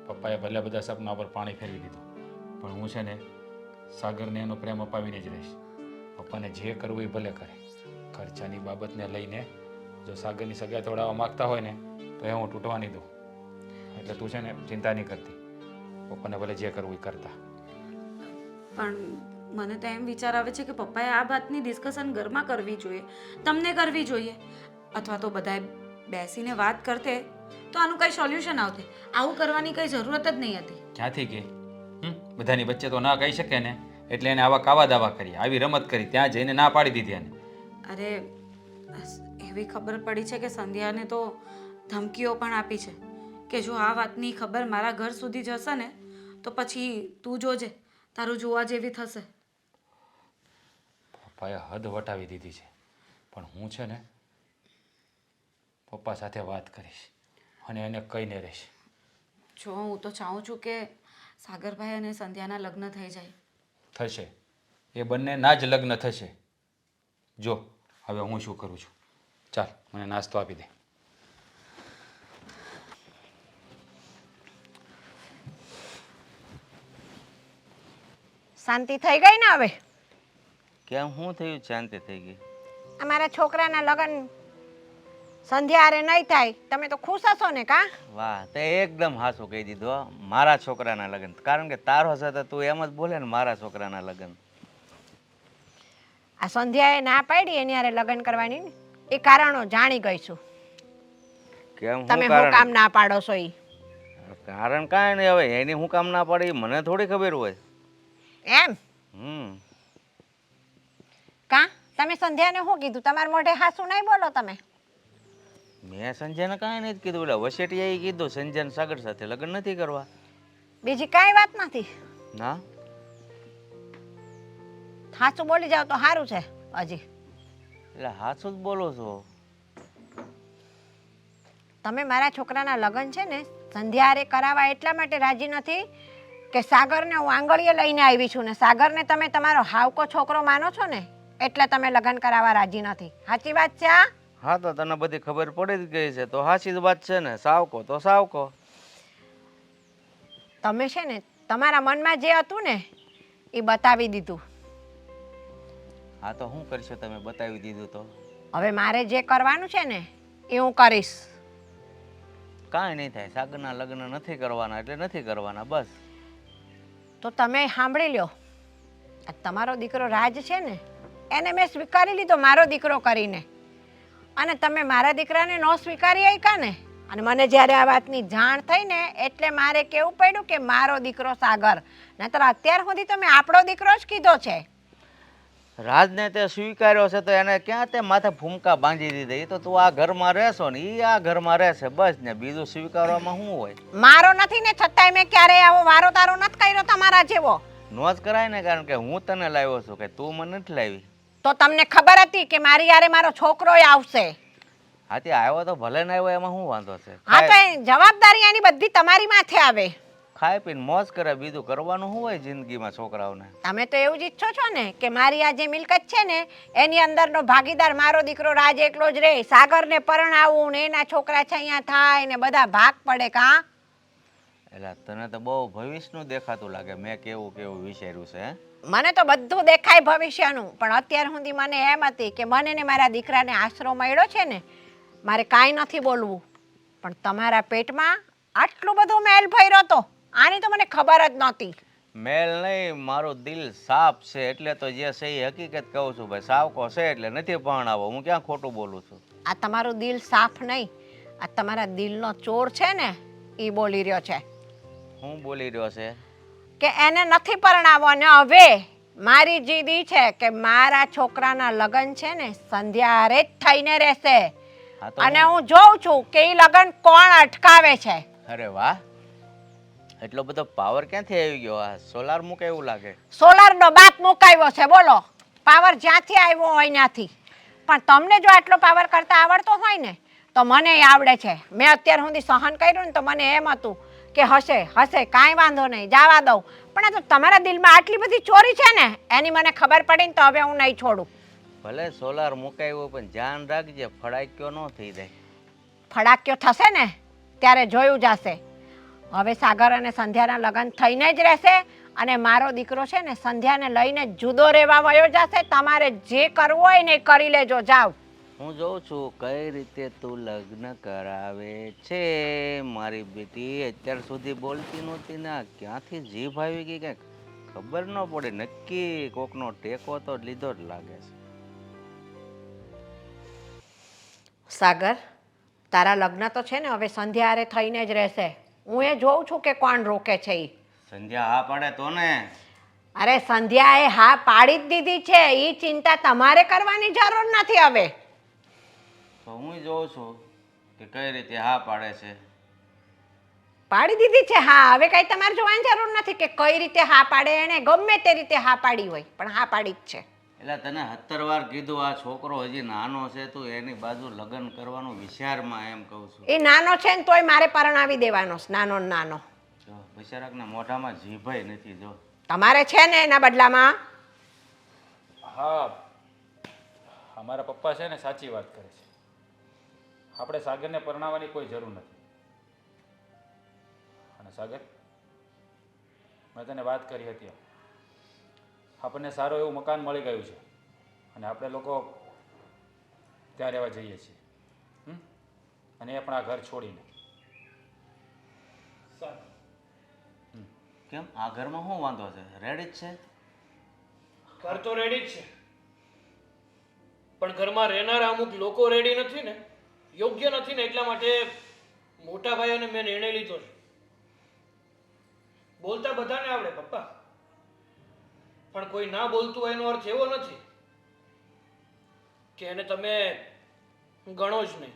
પપ્પાએ ભલે બધા સપના ઉપર પાણી ફેરવી દીધું, પણ હું છે ને સાગરને એનો પ્રેમ અપાવીને જ રહીશ. પપ્પાને જે કરવું એ ભલે કરે. ખર્ચાની બાબતને લઈને જો સાગરની સગાઈ તોડાવવા માગતા હોય ને તો એ હું તૂટવા નહીં દઉં. એટલે તું છે ને ચિંતા નહીં કરતી, પપ્પાને ભલે જે કરવું એ કરતા. પણ મને તો એમ વિચાર આવે છે કે પપ્પાએ આ વાતની ડિસ્કશન ઘરમાં કરવી જોઈએ, તમને કરવી જોઈએ, અથવા તો બધાએ બેસીને વાત કરતે તો આનું કંઈ સોલ્યુશન આવતે. આવું કરવાની કંઈ જરૂરત જ નહીં હતી. ક્યાંથી કે બધાની વચ્ચે તો ના કહી શકે ને, એટલે એને આવા કાવા દાવા કરી, આવી રમત કરી, ત્યાં જઈને ના પાડી દીધી એને. અરે એવી ખબર પડી છે કે સંધ્યાને તો ધમકીઓ પણ આપી છે કે જો આ વાતની ખબર મારા ઘર સુધી જશે ને તો પછી તું જોજે, તારું જોવા જેવી થશે. પપ્પાએ હદ વટાવી દીધી છે, પણ હું છે ને પપ્પા સાથે વાત કરીશ અને એને કહીને રહીશ. જો હું તો ચાહું છું કે સાગરભાઈ અને સંધ્યાના લગ્ન થઈ જાય. થશે, એ બંનેના જ લગ્ન થશે. જો હવે હું શું કરું છું, ચાલ મને નાસ્તો આપી દે. શાંતિ થઈ ગઈ ને હવે? કેમ શું થયું? શાંતિ થઈ ગઈ? અમારા છોકરાના લગ્ન સંધ્યારે નહીં થાય, તમે તો ખુશ હશો ને? કા વાહ, તે એકદમ હાચું કહી દીધું હો. મારા છોકરાના લગ્ન, કારણ કે તારો સાથે તું એમ જ બોલે ને, મારા છોકરાના લગ્ન. આ સંધ્યાએ ના પાડી એની હારે લગ્ન કરવાની ને, એ કારણો જાણી ગઈ છું. કેમ શું તમે શું કામ ના પાડો છો? ઈ કારણ કાંઈ નહીં. હવે એની હું કામ ના પાડી મને થોડી ખબર હોય. એમ કા તમે સંધ્યાને શું કીધું? તમારા મોઢે હાસું નહીં બોલો તમે. મેં સંજયને કાંઈ નથી કીધું. એટલે વસેટિયાએ કીધું સંજયને સાગર સાથે લગ્ન નથી કરવા. બીજી કાંઈ વાત નથી. ના, હાચું બોલી જાવ તો સારું છે. હજી એટલે હાચું જ બોલો છો. તમે મારા છોકરાના લગ્ન છે ને સંધ્યારે કરાવવા એટલા માટે રાજી નથી કે સાગરને હું આંગળીએ લઈને આવી છું ને સાગરને તમે તમારો હાવકો છોકરો માનો છો ને, એટલે તમે લગ્ન કરાવવા રાજી નથી. સાચી વાત છે આ? હા, તો તને બધી ખબર પડી જ ગઈ છે તો સાચી જ વાત છે ને. સાવકો તો સાવકો. તમે છે ને તમારા મનમાં જે હતું ને એ બતાવી દીધું. હા, તો શું કરશો તમે? બતાવી દીધું તો હવે મારે જે કરવાનું છે ને એ હું કરીશ. કાંઈ નહીં થાય. સાગરના લગ્ન નથી કરવાના એટલે નથી કરવાના, બસ. તો તમે સાંભળી લ્યો, આ તમારો દીકરો રાજ છે ને એને મેં સ્વીકારી લીધો મારો દીકરો કરીને, અને તમે મારા દીકરાને ન સ્વીકારી શક્યા ને. અને મને જ્યારે આ વાતની જાણ થઈ ને એટલે મારે કહેવું પડ્યું કે મારો દીકરો સાગર, નહીતર અત્યાર સુધી તમે આપણો દીકરો જ કીધો છે. રાજને તે સ્વીકાર્યો છે તો એને ક્યાં તે માથે ફૂમકા બાંધી દીધા. એ તો તું આ ઘરમાં રહેશો ને એ આ ઘરમાં રહેશે, બસ ને. બીજું સ્વીકારવામાં શું હોય? મારો નથી ને છતાંય મેં ક્યારેય આવો વારો તારો નથી કર્યો તમારા જેવો. નો જ કરાય ને, કારણ કે હું તને લાવ્યો છું, કે તું મને નથી લાવી. તો તમને ખબર હતી કે મારી યારે મારો છોકરોય આવશે? હા, તે આવ્યો તો ભલે ને આવ્યો, એમાં શું વાંધો છે? હા, તો એ જવાબદારી એની બધી તમારી માથે આવે. ખાઈ પીને મોજ કરે, બીજું કરવાનું શું હોય જિંદગીમાં છોકરાઓને? તમે તો એવું જ ઈચ્છો છો ને કે મારી આ જે મિલકત છે ને એની અંદરનો ભાગીદાર મારો દીકરો રાજ એકલો જ રહે, સાગરને પરણાવું ને એના છોકરા છે અહીંયા થાય ને બધા ભાગ પડે. કા એટલે તને તો બહુ ભવિષ્યનું દેખાતું લાગે. મેં કેવું કેવું વિચાર્યું છે. મને તો બધું દેખાય ભવિષ્યનું, પણ અત્યાર સુધી મને એમ હતી કે મને ને મારા દીકરાને આશરો મળ્યો છે ને મારે કાંઈ નથી બોલવું, પણ તમારા પેટમાં આટલું બધું મેલ ભર્યો હતો આની તો મને ખબર જ નહોતી. મેલ નહીં, મારું દિલ સાફ છે એટલે તો જે છે એ હકીકત કહું છું ભાઈ. સાવકો છે એટલે નથી પરણાવો. હું ક્યાં ખોટું બોલું છું? આ તમારું દિલ સાફ નહીં, આ તમારા દિલનો ચોર છે ને એ બોલી રહ્યો છે. હું બોલી રહ્યો છે કે એને નથી પરણાવો, અને હવે મારી જીદ ઈ છે કે મારા છોકરાના લગ્ન છે ને સંધ્યા હારે જ થઈને રહેશે. હા, તો અને હું જોઉં છું કે એ લગ્ન કોણ અટકાવે છે. અરે વાહ, એટલો બધો પાવર ક્યાંથી આવી ગયો? આ સોલાર મૂકે એવું લાગે. સોલારનો બાપ મુકાવ્યો છે. બોલો, પાવર જ્યાંથી આવ્યો હોય ત્યાંથી. પણ તમને જો આટલો પાવર કરતા આવડતો હોય ને તો મને આવડે છે. મેં અત્યાર સુધી સહન કર્યું ને તો મને એમ હતું કે હશે હશે, કાંઈ વાંધો નહીં, જવા દઉં. પણ આ તો તમારા દિલમાં આટલી બધી ચોરી છે ને એની મને ખબર પડી ને તો હવે હું નહીં છોડું. ભલે સોલાર મુકાયું પણ ધ્યાન રાખજે, ફડાક્યો ન થઈ જાય. ફડાક્યો થશે ને ત્યારે જોયું જશે. હવે સાગર અને સંધ્યાના લગ્ન થઈને જ રહેશે, અને મારો દીકરો છે ને સંધ્યાને લઈને જુદો રહેવા વયો જશે. તમારે જે કરવું હોય ને એ કરી લેજો, જાઓ. હું જોઉં છું કઈ રીતે તું લગ્ન કરાવે છે. મારી બેટી અત્યાર સુધી બોલતી નહોતી ને ક્યાંથી જીભ આવી ગઈ કંઈક ખબર ન પડે. નક્કી કોકનો ટેકો તો લીધો જ લાગે છે. સાગર, તારા લગ્ન તો છે ને હવે સંધ્યા હારે થઈને જ રહેશે. હું એ જોઉં છું કે કોણ રોકે છે એ. સંધ્યા હા પાડે તો ને. અરે સંધ્યાએ હા પાડી જ દીધી છે, એ ચિંતા તમારે કરવાની જરૂર નથી હવે. તો હું જોઉં છું કે કઈ રીતે હા પાડે છે. પાડી દીધી છે હા. હવે કઈ તમારે જોવાની જરૂર નથી કે કઈ રીતે હા પાડે. એને ગમે તે રીતે હા પાડી હોય પણ હા પાડી જ છે. એટલે તને 17 વાર કીધું આ છોકરો હજી નાનો છે, તું એની બાજુ લગ્ન કરવાનું વિચારમાં, એમ કહું છું. એ નાનો છે ને તોય મારે પરણાવી દેવાનો છે, નાનો ને નાનો. જો બિચારાકના મોઢામાં જીભય નથી. જો તમારે છે ને એના બદલામાં. હા, અમારા પપ્પા છે ને સાચી વાત કરે છે. આપણે સાગરને પરણાવવાની કોઈ જરૂર નથી. અને સાગર, મેં તને વાત કરી હતી આપણને સારું એવું મકાન મળી ગયું છે અને આપણે લોકો ત્યાં રહેવા જઈએ છીએ. અને એ પણ આ ઘર છોડીને. સારું. કેમ આ ઘરમાં શું વાંધો છે? રેડી જ છે? ઘર તો રેડી જ છે, પણ ઘરમાં રહેનારા અમુક લોકો રેડી નથી ને, યોગ્ય નથી ને, એટલા માટે મોટા ભાઈ અને મેં નિર્ણય લીધો છે. બોલતા બધાને આવડે પપ્પા, પણ કોઈ ના બોલતું હોય એનો અર્થ એવો નથી કે એને તમે ગણો જ નહીં.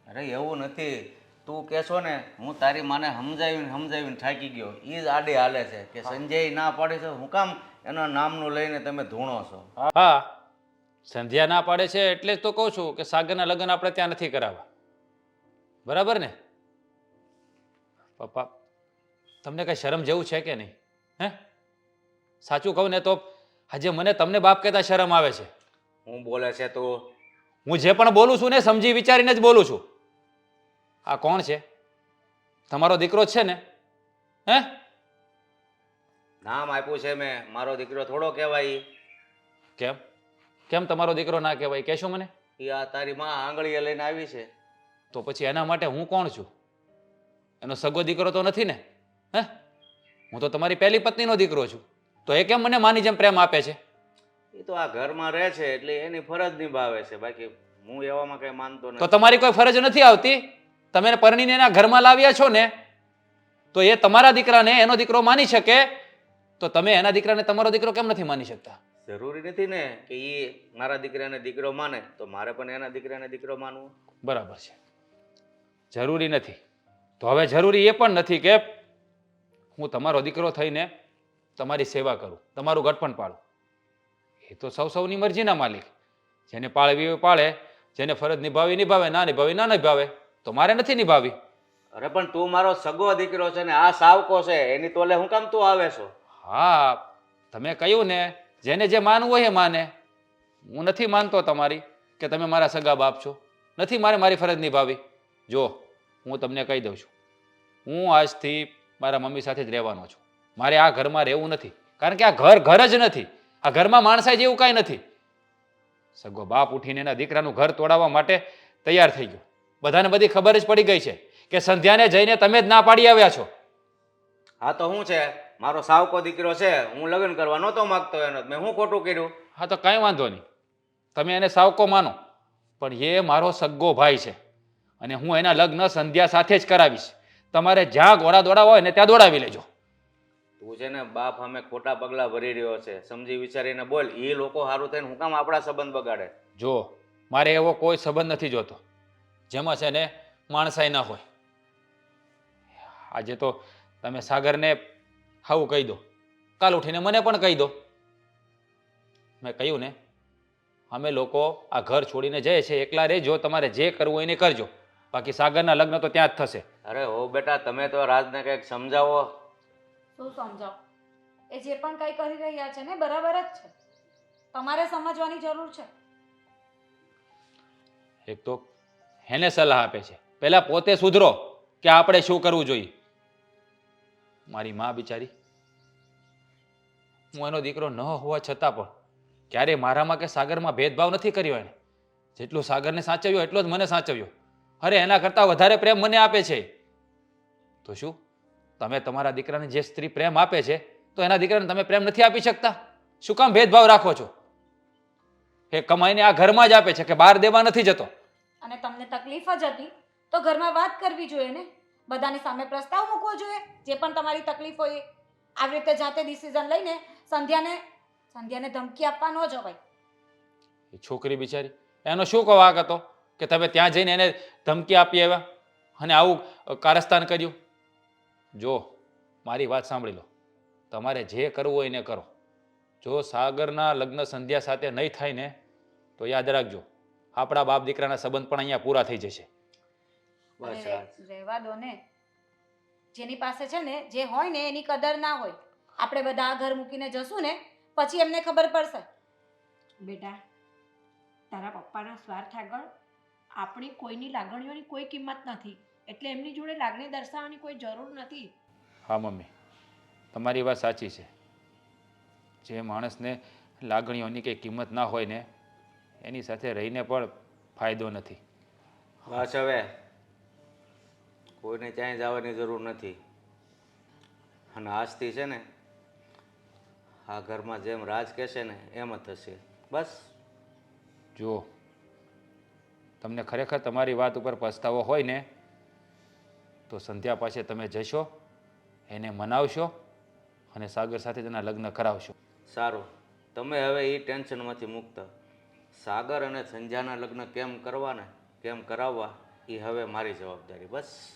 અરે એવું નથી, તું કહેશો ને હું તારી માને સમજાવીને થાકી ગયો. એ જ આડે હાલે છે કે સંજય ના પાડે છે, હું કામ એના નામનું લઈને તમે ધૂણો છો? હા, સંધ્યા ના પાડે છે એટલે જ તો કહું છું કે સાગરના લગ્ન આપણે ત્યાં નથી કરાવવા. બરાબર ને પપ્પા? તમને કઈ શરમ જેવું છે કે નહીં? હે, સાચું કહું ને તો આજે મને તમને બાપ કહેતા શરમ આવે છે. હું બોલે છે તું? હું જે પણ બોલું છું ને સમજી વિચારીને જ બોલું છું. આ કોણ છે? તમારો દીકરો જ છે ને? હે, નામ આપ્યું છે મેં, મારો દીકરો થોડો કહેવાય. કેમ કેમ તમારો દીકરો ના કહેવાય? કહેશો મને? એ આ તારી માં આંગળીએ લઈને આવી છે. તો પછી એના માટે હું કોણ છું? એનો સગો દીકરો તો નથી ને? હે, હું તો તમારી પહેલી પત્નીનો દીકરો છું. તો એ કેમ મને માની જેમ પ્રેમ આપે છે? એ તો આ ઘરમાં રહે છે એટલે એની ફરજ નિભાવે છે, બાકી હું એવામાં કઈ માનતો તો નથી. તમારી કોઈ ફરજ નથી આવતી? તમે એને પરણીને એના ઘરમાં લાવ્યા છો ને, તો એ તમારા દીકરાને એનો દીકરો માની શકે, તો તમે એના દીકરાને તમારો દીકરો કેમ નથી માની શકતા? જરૂરી નથી ને કે એ મારા દીકરાને દીકરો માને તો મારે પણ એના દીકરાને દીકરો માનવું. બરાબર છે, જરૂરી નથી. તો હવે જરૂરી એ પણ નથી કે હું તમારો દીકરો થઈને તમારી સેવા કરું, તમારું ગઠપણ પાડું. એ તો સૌની મરજીના માલિક. જેને પાળવી હોય પાળે, જેને ફરજ નિભાવી નિભાવે, ના નિભાવી ના નિભાવે. તો મારે નથી નિભાવી. અરે પણ તું મારો સગો દીકરો છે ને આ સાવકો છે, એની તોલે હું કામ તું આવે છો? હા, તમે કહ્યું ને, જેને જે માનવું હોય એ માને. હું નથી માનતો તમારી કે તમે મારા સગા બાપ છો. નથી મારે મારી ફરજ નિભાવી. જો હું તમને કહી દઉં છું, હું આજથી મારા મમ્મી સાથે જ રહેવાનો છું. મારે આ ઘરમાં રહેવું નથી, કારણ કે આ ઘર જ નથી. આ ઘરમાં માણસાઈ જેવું કાંઈ નથી. સગો બાપ ઉઠીને એના દીકરાનું ઘર તોડાવવા માટે તૈયાર થઈ ગયો. બધાને બધી ખબર જ પડી ગઈ છે કે સંધ્યાને જઈને તમે જ ના પાડી આવ્યા છો. હા તો શું છે, મારો સાવકો દીકરો છે, હું લગ્ન કરવા નહોતો માંગતો એનો, મેં શું ખોટું કર્યું? હા તો કાંઈ વાંધો નહીં, તમે એને સાવકો માનો, પણ એ મારો સગ્ગો ભાઈ છે અને હું એના લગ્ન સંધ્યા સાથે જ કરાવીશ. તમારે જ્યાં ઘોડા દોડાવવા હોય ને ત્યાં દોડાવી લેજો. તું છે ને બાપ સામે ખોટા પગલા ભરી રહ્યો છે, સમજી વિચારીને બોલ. એ લોકો સારું થઈને હું કામ આપણા સંબંધ બગાડે? જો મારે એવો કોઈ સંબંધ નથી જોતો જેમાં છે ને માણસાઈ ના હોય. આજે તો તમે સાગરને આવું કહી દો, કાલ ઉઠીને મને પણ કહી દો. મેં કહ્યું ને, અમે લોકો આ ઘર છોડીને જઈએ છીએ, એકલા રહેજો, તમારે જે કરવું હોય એને કરજો, બાકી સાગરના લગ્ન તો ત્યાં જ થશે. અરે હો બેટા, તમે તો રાજને કંઈક સમજાવો. શું સમજાવ? એ જે પણ કંઈ કરી રહ્યા છે ને બરાબર જ છે, તમારે સમજવાની જરૂર છે. એક તો એને સલાહ આપે છે, પહેલા પોતે સુધરો કે આપણે શું કરવું જોઈએ. મારી માં બિચારી, હું એનો દીકરો ન હોવા છતાં પણ ક્યારે મારામાં કે સાગરમાં ભેદભાવ નથી કર્યો એને. જેટલું સાગરને સાચવ્યો એટલો જ મને સાચવ્યો. અરે એના કરતાં વધારે પ્રેમ મને આપે છે. તો શું તમે તમારા દીકરાને જે સ્ત્રી પ્રેમ આપે છે તો એના દીકરાને તમે પ્રેમ નથી આપી શકતા? શું કામ ભેદભાવ રાખો છો? એ કમાઈને આ ઘરમાં જ આપે છે કે બહાર દેવા નથી જતો. અને તમને તકલીફ જ હતી તો ઘરમાં વાત કરવી જોઈએ ને, બધાની સામે પ્રસ્તાવ મૂકવો જોઈએ. જે પણ તમારી તકલીફ હોય એ આવી રીતે જાતે ડિસિઝન લઈને સંધ્યાને ધમકી આપવા ન જવાય. એ છોકરી બિચારી, એનો શું કહો વાંક હતો કે તમે ત્યાં જઈને એને ધમકી આપી આવ્યા અને આવું કારસ્તાન કર્યું? જો મારી વાત સાંભળી લો, તમારે જે કરવું હોય એને કરો. જો સાગરના લગ્ન સંધ્યા સાથે નહીં થાય ને તો યાદ રાખજો, આપણા બાપ દીકરાના સંબંધ પણ અહીંયા પૂરા થઈ જશે. બસ રહેવા દો ને, જેની પાસે છે ને જે હોય ને એની કદર ના હોય. આપણે બધા આ ઘર મૂકીને જશું ને પછી એમને ખબર પડશે. બેટા, તારા પપ્પાના સ્વાર્થ આગળ આપણી કોઈની લાગણીઓની કોઈ કિંમત નથી, એટલે એમની જોડે લાગણી દર્શાવવાની કોઈ જરૂર નથી. હા મમ્મી, તમારી વાત સાચી છે. જે માણસને લાગણીઓની કંઈ કિંમત ના હોય ને એની સાથે રહીને પણ ફાયદો નથી. બસ હવે કોઈને ક્યાંય જવાની જરૂર નથી. અને આજથી છે ને આ ઘરમાં જેમ રાજ કહેશે ને એમ જ થશે. બસ. જો તમને ખરેખર તમારી વાત ઉપર પસ્તાવો હોય ને તો સંધ્યા પાસે તમે જશો, એને મનાવશો અને સાગર સાથે તેના લગ્ન કરાવશો. સારું, તમે હવે એ ટેન્શનમાંથી મુક્ત. સાગર અને સંધ્યાના લગ્ન કેમ કરવા ને કેમ કરાવવા એ હવે મારી જવાબદારી. બસ.